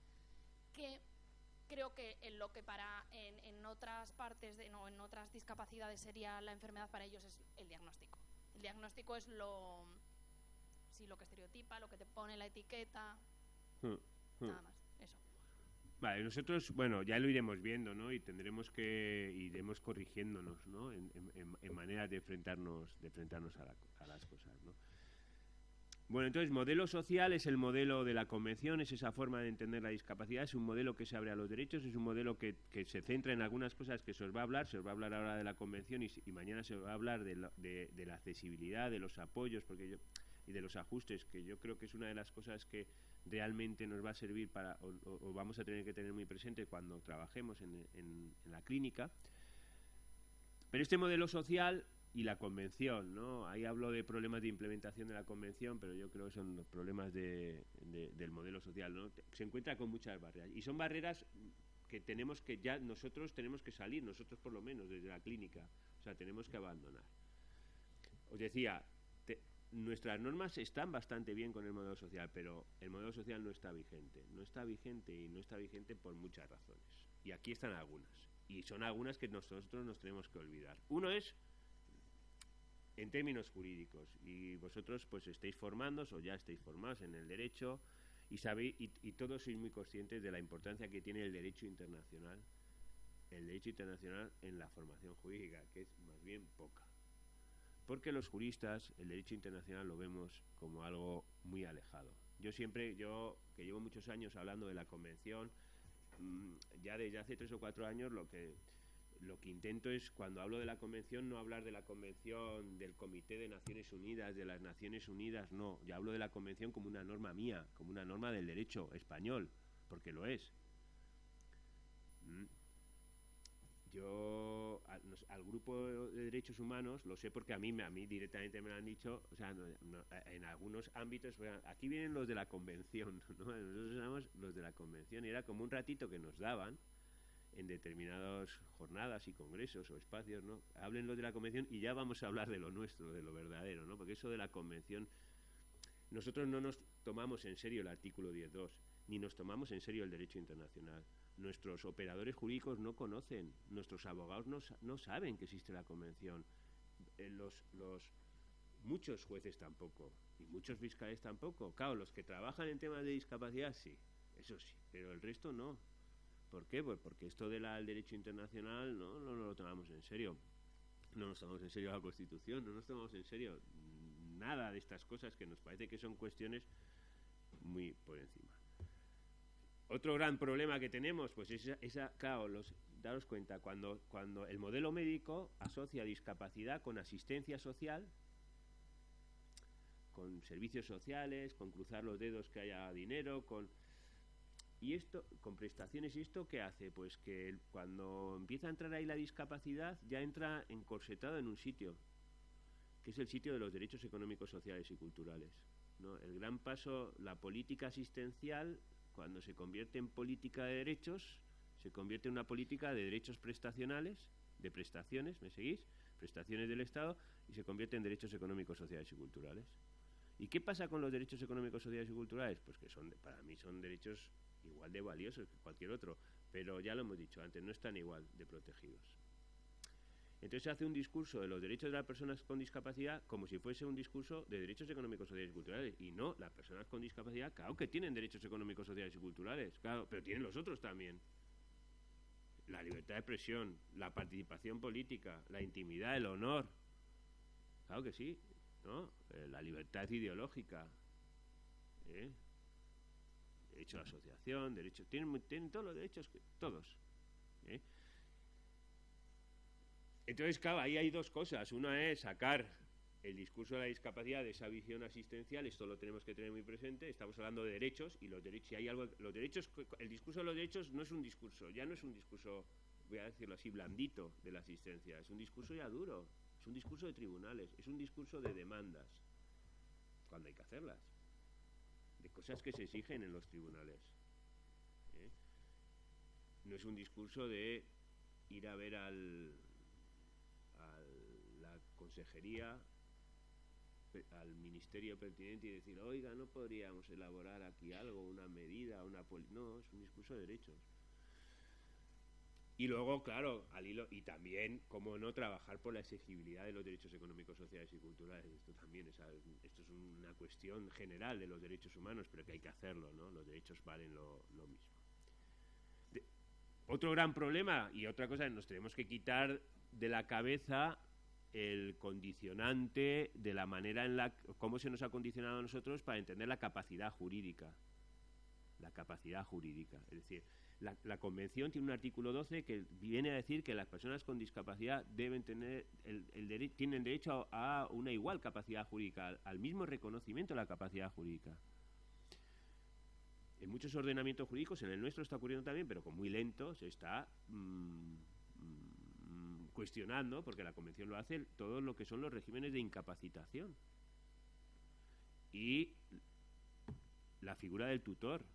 [SPEAKER 3] que creo que en lo que en otras partes, en otras discapacidades sería la enfermedad, para ellos es el diagnóstico. El diagnóstico es lo que estereotipa, lo que te pone la etiqueta, nada más, eso.
[SPEAKER 1] Vale, nosotros, bueno, ya lo iremos viendo, ¿no? Y iremos corrigiéndonos, ¿no? En maneras de enfrentarnos a las cosas, ¿no? Bueno, entonces, modelo social es el modelo de la convención, es esa forma de entender la discapacidad, es un modelo que se abre a los derechos, es un modelo que se centra en algunas cosas que se os va a hablar ahora de la convención y mañana se os va a hablar de la accesibilidad, de los apoyos y de los ajustes, que yo creo que es una de las cosas que realmente nos va a servir o vamos a tener que tener muy presente cuando trabajemos en la clínica. Pero este modelo social y la convención, ¿no? Ahí hablo de problemas de implementación de la convención, pero yo creo que son los problemas del modelo social, ¿no? Se encuentra con muchas barreras. Y son barreras que nosotros tenemos que salir, nosotros por lo menos, desde la clínica. O sea, tenemos que abandonar. Os decía, nuestras normas están bastante bien con el modelo social, pero el modelo social no está vigente. No está vigente y no está vigente por muchas razones. Y aquí están algunas. Y son algunas que nosotros nos tenemos que olvidar. Uno es en términos jurídicos, y vosotros pues estáis formándoos o ya estáis formados en el derecho y sabéis y todos sois muy conscientes de la importancia que tiene el derecho internacional en la formación jurídica, que es más bien poca. porque los juristas el derecho internacional lo vemos como algo muy alejado. Yo que llevo muchos años hablando de la Convención, ya desde hace 3 o 4 años lo que intento es, cuando hablo de la Convención, no hablar de la Convención del Comité de Naciones Unidas, de las Naciones Unidas, no. Yo hablo de la Convención como una norma mía, como una norma del derecho español, porque lo es. Yo al grupo de derechos humanos lo sé porque a mí directamente me lo han dicho, o sea, en algunos ámbitos, aquí vienen los de la Convención, ¿no? Nosotros éramos los de la Convención y era como un ratito que nos daban en determinadas jornadas y congresos o espacios, ¿no? Hablen los de la Convención y ya vamos a hablar de lo nuestro, de lo verdadero, ¿no? Porque eso de la Convención, nosotros no nos tomamos en serio el artículo 10.2, ni nos tomamos en serio el derecho internacional. Nuestros operadores jurídicos no conocen, nuestros abogados no saben que existe la Convención, muchos jueces tampoco, y muchos fiscales tampoco. Claro, los que trabajan en temas de discapacidad sí, eso sí, pero el resto no. ¿Por qué? Pues porque esto del derecho internacional no lo tomamos en serio. No nos tomamos en serio la Constitución, no nos tomamos en serio nada de estas cosas que nos parece que son cuestiones muy por encima. Otro gran problema que tenemos, pues claro, daros cuenta, cuando el modelo médico asocia discapacidad con asistencia social, con servicios sociales, con cruzar los dedos que haya dinero, con prestaciones, y esto ¿qué hace? Pues que cuando empieza a entrar ahí la discapacidad ya entra encorsetado en un sitio, que es el sitio de los derechos económicos, sociales y culturales, ¿no? El gran paso, la política asistencial, cuando se convierte en política de derechos, se convierte en una política de derechos prestacionales, de prestaciones, ¿me seguís? Prestaciones del Estado, y se convierte en derechos económicos, sociales y culturales. ¿Y qué pasa con los derechos económicos, sociales y culturales? Pues que para mí son derechos igual de valiosos que cualquier otro, pero ya lo hemos dicho antes, no están igual de protegidos. Entonces se hace un discurso de los derechos de las personas con discapacidad como si fuese un discurso de derechos económicos, sociales y culturales. Y no, las personas con discapacidad, claro que tienen derechos económicos, sociales y culturales, claro, pero tienen los otros también. La libertad de expresión, la participación política, la intimidad, el honor. Claro que sí, ¿no? La libertad ideológica, derecho a la asociación, tienen todos los derechos, todos. Entonces, claro, ahí hay dos cosas. Una es sacar el discurso de la discapacidad de esa visión asistencial, esto lo tenemos que tener muy presente. Estamos hablando de derechos, y los derechos, si hay algo, los derechos, el discurso de los derechos no es un discurso, ya no es un discurso, voy a decirlo así, blandito de la asistencia, es un discurso ya duro, es un discurso de tribunales, es un discurso de demandas, cuando hay que hacerlas, de cosas que se exigen en los tribunales. No es un discurso de ir a ver a la consejería, al ministerio pertinente, y decir, oiga, no podríamos elaborar aquí algo, una medida, no, es un discurso de derechos. Y luego, claro, al hilo, y también, como no, trabajar por la exigibilidad de los derechos económicos, sociales y culturales. Esto también esto es una cuestión general de los derechos humanos, pero que hay que hacerlo, ¿no? Los derechos valen lo mismo. Otro gran problema, y otra cosa, nos tenemos que quitar de la cabeza el condicionante de la manera cómo se nos ha condicionado a nosotros para entender la capacidad jurídica. La capacidad jurídica. Es decir, la Convención tiene un artículo 12 que viene a decir que las personas con discapacidad deben tener tienen derecho a una igual capacidad jurídica, al mismo reconocimiento de la capacidad jurídica. En muchos ordenamientos jurídicos, en el nuestro está ocurriendo también, pero con muy lento, se está cuestionando, porque la Convención lo hace, todo lo que son los regímenes de incapacitación y la figura del tutor,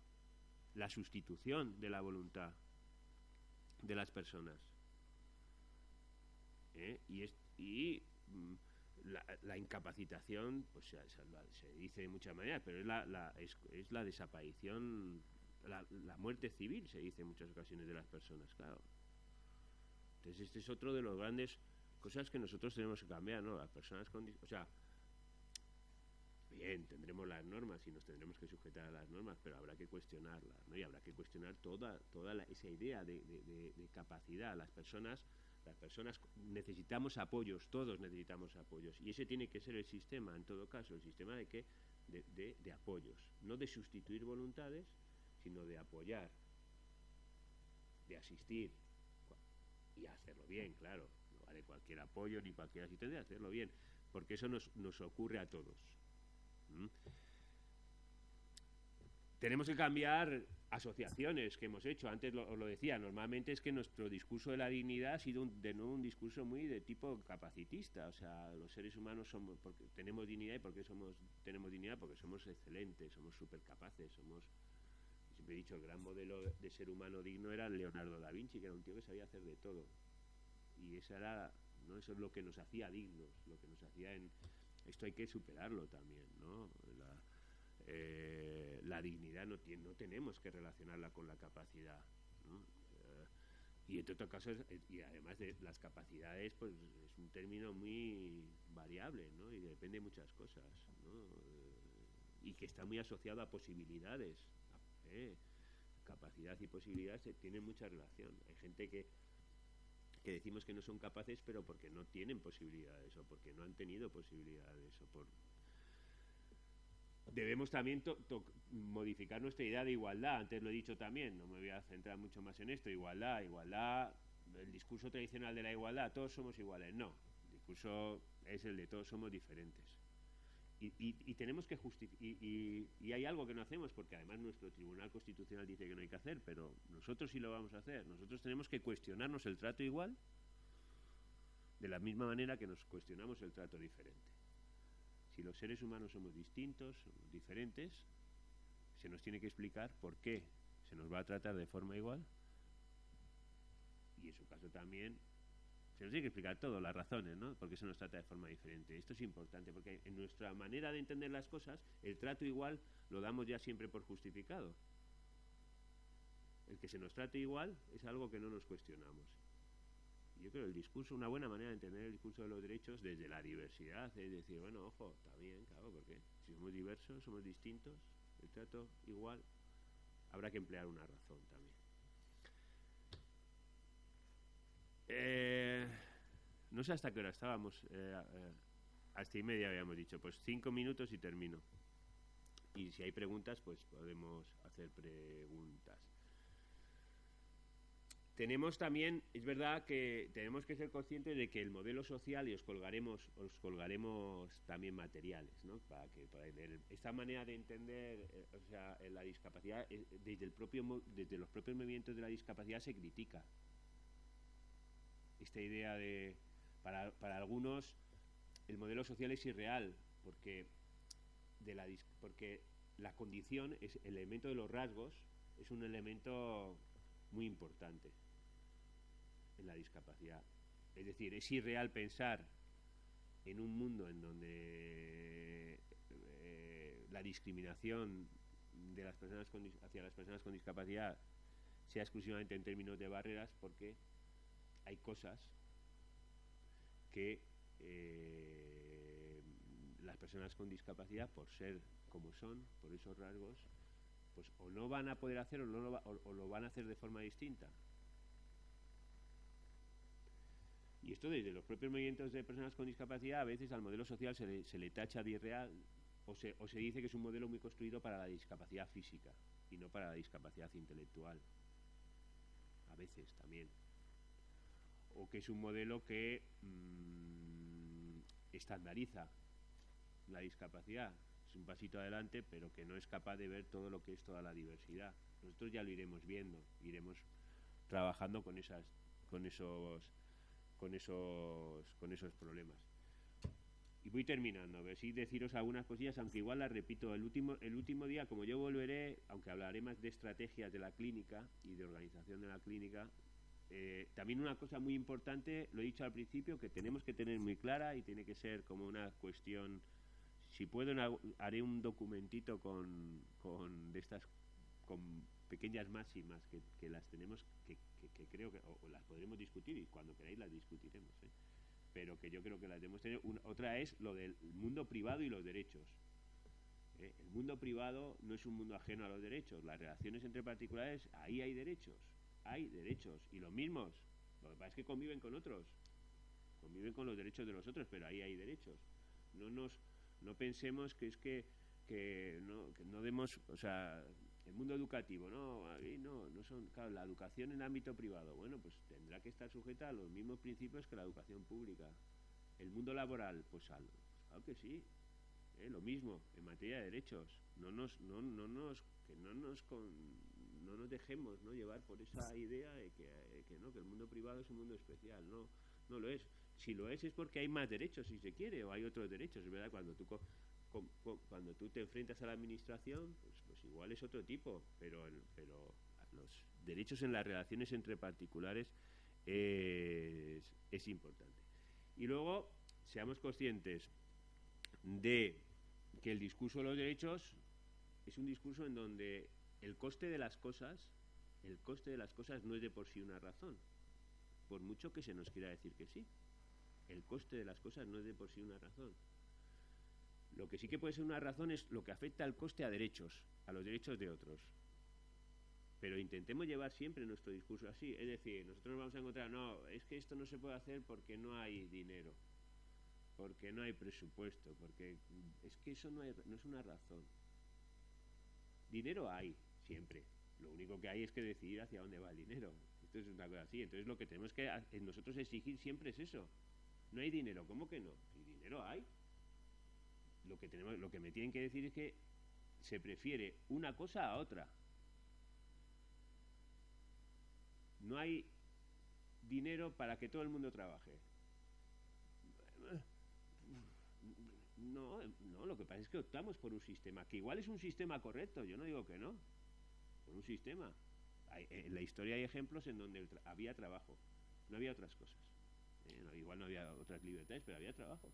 [SPEAKER 1] la sustitución de la voluntad de las personas, la incapacitación, pues se dice de muchas maneras, pero es la desaparición, la muerte civil, se dice en muchas ocasiones, de las personas, claro. Entonces este es otro de los grandes cosas que nosotros tenemos que cambiar, ¿no? Las personas con bien, tendremos las normas y nos tendremos que sujetar a las normas, pero habrá que cuestionarlas, ¿no? Y habrá que cuestionar toda esa idea de capacidad. Las personas Las personas necesitamos apoyos, todos necesitamos apoyos, y ese tiene que ser el sistema, en todo caso, el sistema de qué, de apoyos, no de sustituir voluntades, sino de apoyar, de asistir, y hacerlo bien, claro, no vale cualquier apoyo ni cualquier asistencia, hacerlo bien, porque eso nos ocurre a todos. Tenemos que cambiar asociaciones que hemos hecho. Antes os lo decía, normalmente es que nuestro discurso de la dignidad ha sido de nuevo un discurso muy de tipo capacitista. O sea, los seres humanos somos, porque tenemos dignidad, y porque tenemos dignidad porque somos excelentes, somos súper capaces, siempre he dicho, el gran modelo de ser humano digno era Leonardo da Vinci, que era un tío que sabía hacer de todo. Y eso es lo que nos hacía dignos, lo que nos hacía esto hay que superarlo también, ¿no? La dignidad no tenemos que relacionarla con la capacidad, ¿no? Y en todo caso, y además de las capacidades, pues es un término muy variable, ¿no? Y depende de muchas cosas, ¿no? Y que está muy asociado a posibilidades. Capacidad y posibilidades tienen mucha relación. Hay gente que decimos que no son capaces, pero porque no tienen posibilidades, o porque no han tenido posibilidades, debemos también modificar nuestra idea de igualdad. Antes lo he dicho también, no me voy a centrar mucho más en esto. Igualdad, el discurso tradicional de la igualdad, todos somos iguales. No, el discurso es el de todos somos diferentes. Y tenemos que justificar, y hay algo que no hacemos, porque además nuestro Tribunal Constitucional dice que no hay que hacer, pero nosotros sí lo vamos a hacer. Nosotros tenemos que cuestionarnos el trato igual de la misma manera que nos cuestionamos el trato diferente. Si los seres humanos somos distintos, somos diferentes, se nos tiene que explicar por qué se nos va a tratar de forma igual, y en su caso también se nos tiene que explicar todo, las razones, ¿no? Por qué se nos trata de forma diferente. Esto es importante, porque en nuestra manera de entender las cosas, el trato igual lo damos ya siempre por justificado. El que se nos trate igual es algo que no nos cuestionamos. Y yo creo que el discurso, una buena manera de entender el discurso de los derechos desde la diversidad, es decir, bueno, ojo, está bien, claro, porque si somos diversos, somos distintos, el trato igual, habrá que emplear una razón también. No sé hasta qué hora estábamos, hasta y media habíamos dicho, pues 5 minutos y termino. Y si hay preguntas, pues podemos hacer preguntas. Tenemos también, es verdad que tenemos que ser conscientes de que el modelo social, y os colgaremos también materiales, ¿no? Para esta manera de entender, o sea, la discapacidad, desde los propios movimientos de la discapacidad se critica. Esta idea de, para algunos, el modelo social es irreal, porque la condición, el elemento de los rasgos, es un elemento muy importante en la discapacidad. Es decir, es irreal pensar en un mundo en donde la discriminación de las personas hacia las personas con discapacidad sea exclusivamente en términos de barreras, porque hay cosas que las personas con discapacidad, por ser como son, por esos rasgos, pues o no van a poder hacer o lo van a hacer de forma distinta. Y esto desde los propios movimientos de personas con discapacidad, a veces al modelo social se le tacha de irreal, o se dice que es un modelo muy construido para la discapacidad física y no para la discapacidad intelectual. A veces también. O que es un modelo que estandariza la discapacidad. Es un pasito adelante, pero que no es capaz de ver todo lo que es toda la diversidad. Nosotros ya lo iremos viendo, iremos trabajando con esos problemas. Y voy terminando, a ver si deciros algunas cosillas, aunque igual las repito. El último día, como yo volveré, aunque hablaré más de estrategias de la clínica y de organización de la clínica, también una cosa muy importante, lo he dicho al principio, que tenemos que tener muy clara, y tiene que ser como una cuestión, si puedo haré un documentito con pequeñas máximas que las tenemos, que creo que o las podremos discutir, y cuando queráis las discutiremos, pero que yo creo que las debemos tener. Otra es lo del mundo privado y los derechos. El mundo privado no es un mundo ajeno a los derechos. Las relaciones entre particulares, ahí hay derechos, y los mismos Lo que pasa es que conviven con otros, conviven con los derechos de los otros, pero ahí hay derechos. No pensemos que no demos, o sea, el mundo educativo, ahí no son, claro, la educación en el ámbito privado, bueno, pues tendrá que estar sujeta a los mismos principios que la educación pública. El mundo laboral, pues claro que sí, lo mismo en materia de derechos. No nos dejemos llevar por esa idea de que el mundo privado es un mundo especial. No lo es. Si lo es porque hay más derechos, si se quiere, o hay otros derechos. Es verdad, cuando tú te enfrentas a la administración, pues igual es otro tipo, pero los derechos en las relaciones entre particulares es importante. Y luego, seamos conscientes de que el discurso de los derechos es un discurso en donde el coste de las cosas no es de por sí una razón, por mucho que se nos quiera decir que sí. El coste de las cosas no es de por sí una razón. Lo que sí que puede ser una razón es lo que afecta al coste a derechos, a los derechos de otros. Pero intentemos llevar siempre nuestro discurso así. Es decir, nosotros nos vamos a encontrar, no, es que esto no se puede hacer porque no hay dinero, porque no hay presupuesto, porque es que eso no es una razón. Dinero hay, siempre. Lo único que hay es que decidir hacia dónde va el dinero. Esto es una cosa así. Entonces lo que tenemos que nosotros exigir siempre es eso. No hay dinero, ¿cómo que no? Si dinero hay. Lo que me tienen que decir es que se prefiere una cosa a otra. No hay dinero para que todo el mundo trabaje. No, lo que pasa es que optamos por un sistema, que igual es un sistema correcto, yo no digo que no, por un sistema. En la historia hay ejemplos en donde había trabajo, no había otras cosas. Igual no había otras libertades, pero había trabajo.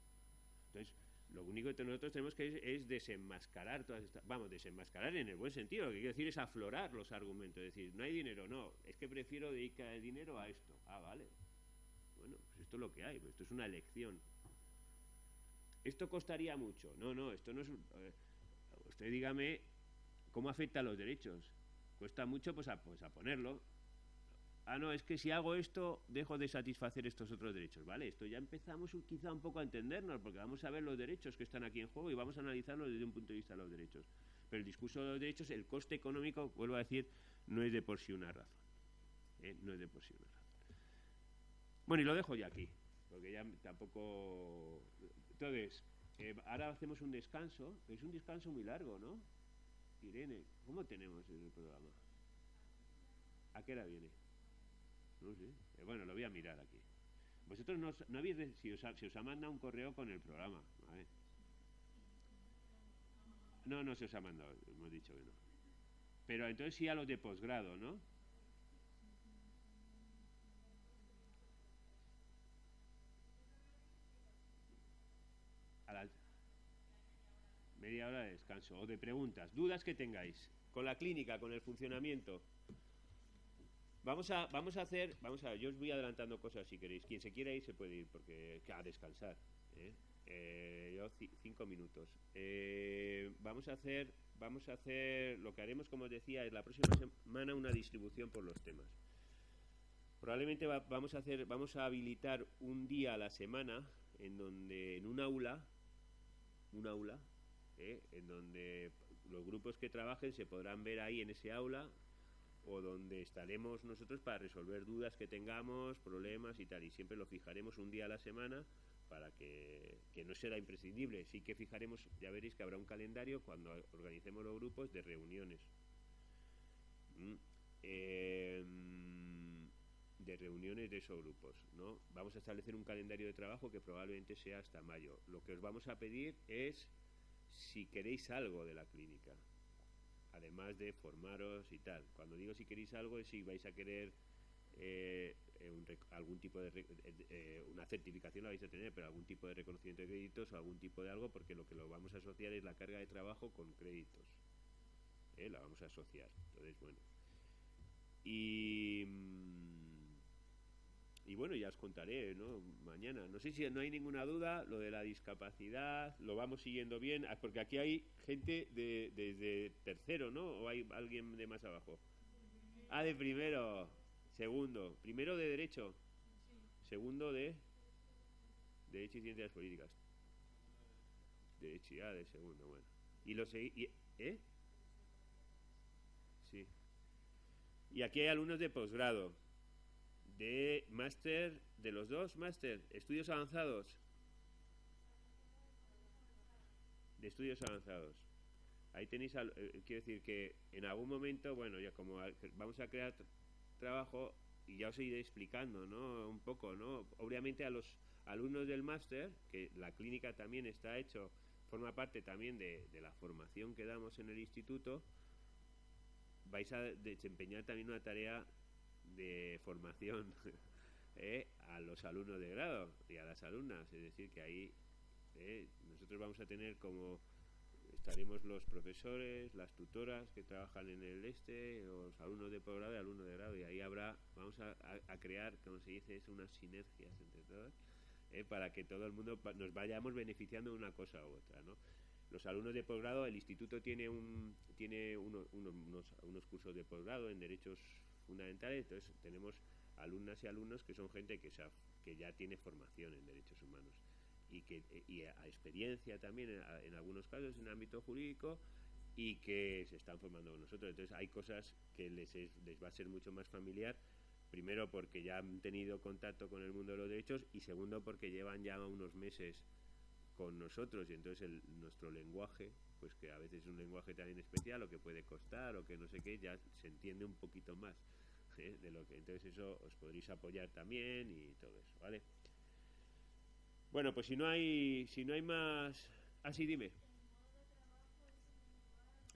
[SPEAKER 1] Entonces, lo único que nosotros tenemos que es desenmascarar todas estas... Vamos, desenmascarar en el buen sentido, lo que quiero decir es aflorar los argumentos, es decir, no hay dinero, no, es que prefiero dedicar el dinero a esto. Ah, vale. Bueno, pues esto es lo que hay, pues esto es una elección. ¿Esto costaría mucho? No, esto no es... usted dígame cómo afecta a los derechos. ¿Cuesta mucho? Pues a ponerlo. Ah, no, es que si hago esto, dejo de satisfacer estos otros derechos. Vale, esto ya empezamos quizá un poco a entendernos, porque vamos a ver los derechos que están aquí en juego y vamos a analizarlos desde un punto de vista de los derechos. Pero el discurso de los derechos, el coste económico, vuelvo a decir, no es de por sí una razón. No es de por sí una razón. Bueno, y lo dejo ya aquí, porque ya tampoco... Entonces, ahora hacemos un descanso, es un descanso muy largo, ¿no? Irene, ¿cómo tenemos el programa? ¿A qué hora viene? No sé. Bueno, lo voy a mirar aquí. Vosotros no habéis... Si os ha mandado un correo con el programa, ¿vale? No se os ha mandado, hemos dicho que no. Pero entonces sí a los de posgrado, ¿no? A las media hora de descanso o de preguntas, dudas que tengáis con la clínica, con el funcionamiento. Vamos a ver, yo os voy adelantando cosas si queréis. Quien se quiera ir se puede ir porque a descansar. Yo 5 minutos. Vamos a hacer lo que haremos, como os decía, es la próxima semana una distribución por los temas. Probablemente vamos a habilitar un día a la semana en un aula, en donde los grupos que trabajen se podrán ver ahí en ese aula, o donde estaremos nosotros para resolver dudas que tengamos, problemas y tal, y siempre lo fijaremos un día a la semana para que no será imprescindible. Sí que fijaremos, ya veréis que habrá un calendario cuando organicemos los grupos de reuniones. De reuniones de esos grupos, ¿no? Vamos a establecer un calendario de trabajo que probablemente sea hasta mayo. Lo que os vamos a pedir es si queréis algo de la clínica, además de formaros y tal. Cuando digo si queréis algo es si vais a querer algún tipo de una certificación la vais a tener, pero algún tipo de reconocimiento de créditos o algún tipo de algo, porque lo que lo vamos a asociar es la carga de trabajo con créditos. La vamos a asociar. Entonces, bueno. Y bueno, ya os contaré, ¿no? Mañana. No sé si no hay ninguna duda, lo de la discapacidad, lo vamos siguiendo bien, porque aquí hay gente desde tercero, ¿no? ¿O hay alguien de más abajo? Ah, de primero, segundo, primero de derecho. Segundo de Derecho y Ciencias Políticas. Derecho, de segundo, bueno. Y lo ¿eh? Sí. Y aquí hay alumnos de posgrado, de máster, de los dos máster, estudios avanzados. De estudios avanzados. Ahí tenéis, quiero decir que en algún momento, bueno, ya como vamos a crear trabajo, y ya os iré explicando, ¿no? Un poco, ¿no? Obviamente a los alumnos del máster, que la clínica también está hecho, forma parte también de la formación que damos en el instituto, vais a desempeñar también una tarea de formación a los alumnos de grado y a las alumnas, es decir, que ahí nosotros vamos a tener como estaremos los profesores, las tutoras que trabajan en el los alumnos de posgrado y alumnos de grado, y ahí vamos a crear, como se dice, unas sinergias entre todos, para que todo el mundo nos vayamos beneficiando de una cosa u otra, ¿no? Los alumnos de posgrado, el instituto tiene unos cursos de posgrado en derechos fundamentales, entonces tenemos alumnas y alumnos que son gente que ya tiene formación en derechos humanos y a experiencia también en algunos casos en el ámbito jurídico, y que se están formando con nosotros. Entonces hay cosas que les va a ser mucho más familiar, primero porque ya han tenido contacto con el mundo de los derechos, y segundo porque llevan ya unos meses con nosotros, y entonces nuestro lenguaje, pues que a veces es un lenguaje también especial, o que puede costar, o que no sé qué, ya se entiende un poquito más de lo que, entonces eso os podréis apoyar también y todo eso, ¿vale? Bueno, pues si no hay más... sí, dime.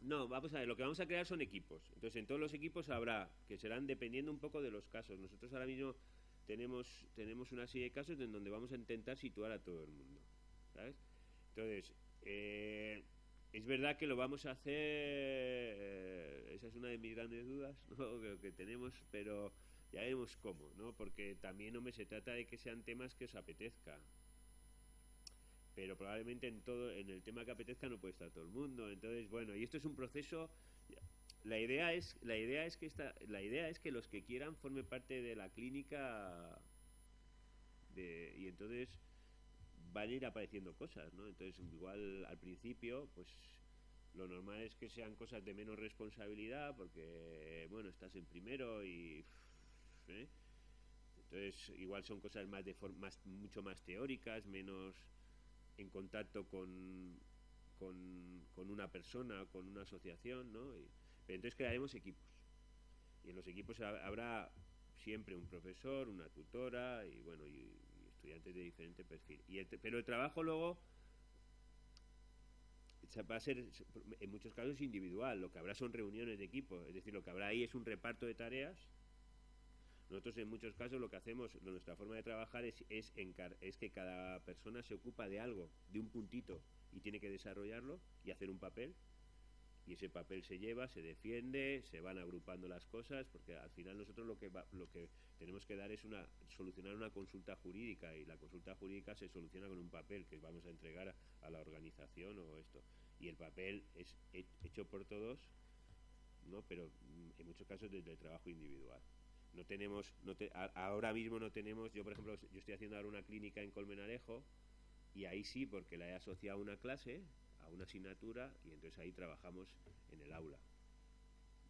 [SPEAKER 1] No, vamos a ver, lo que vamos a crear son equipos. Entonces en todos los equipos habrá, que serán dependiendo un poco de los casos. Nosotros ahora mismo tenemos una serie de casos en donde vamos a intentar situar a todo el mundo, ¿sabes? Entonces, es verdad que lo vamos a hacer, esa es una de mis grandes dudas, ¿no? que tenemos, pero ya veremos cómo, ¿no? Porque también, hombre, se trata de que sean temas que os apetezca. Pero probablemente en el tema que apetezca no puede estar todo el mundo. Entonces, bueno, y esto es un proceso. La idea es que los que quieran formen parte de la clínica, y entonces van a ir apareciendo cosas, ¿no? Entonces, igual al principio, pues lo normal es que sean cosas de menos responsabilidad, porque bueno, estás en primero y entonces igual son cosas mucho más teóricas, menos en contacto con una persona, con una asociación, ¿no? Pero entonces crearemos equipos, y en los equipos habrá siempre un profesor, una tutora y bueno, y estudiantes de diferente perfil. Pero el trabajo luego va a ser en muchos casos individual. Lo que habrá son reuniones de equipo, es decir, lo que habrá ahí es un reparto de tareas. Nosotros en muchos casos lo que hacemos, nuestra forma de trabajar es que cada persona se ocupa de algo, de un puntito, y tiene que desarrollarlo y hacer un papel, y ese papel se lleva, se defiende, se van agrupando las cosas, porque al final nosotros lo que tenemos que dar es solucionar una consulta jurídica, y la consulta jurídica se soluciona con un papel que vamos a entregar a la organización o esto, y el papel es hecho por todos, ¿no? Pero en muchos casos desde el trabajo individual. Ahora mismo no tenemos, yo por ejemplo, yo estoy haciendo ahora una clínica en Colmenarejo, y ahí sí, porque la he asociado a una clase, a una asignatura, y entonces ahí trabajamos en el aula,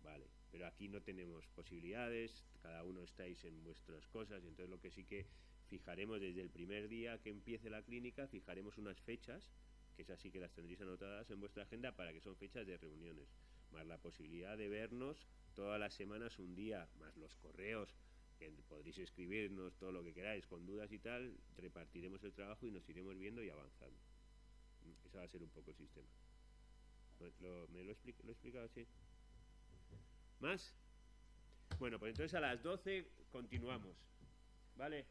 [SPEAKER 1] vale, pero aquí no tenemos posibilidades, cada uno estáis en vuestras cosas, y entonces lo que sí que fijaremos desde el primer día que empiece la clínica, fijaremos unas fechas, que esas sí que las tendréis anotadas en vuestra agenda, para que son fechas de reuniones, más la posibilidad de vernos todas las semanas un día, más los correos, que podréis escribirnos todo lo que queráis con dudas y tal, repartiremos el trabajo y nos iremos viendo y avanzando. Ese va a ser un poco el sistema. ¿Me lo he explicado así? ¿Más? Bueno, pues entonces a las 12 continuamos, ¿vale?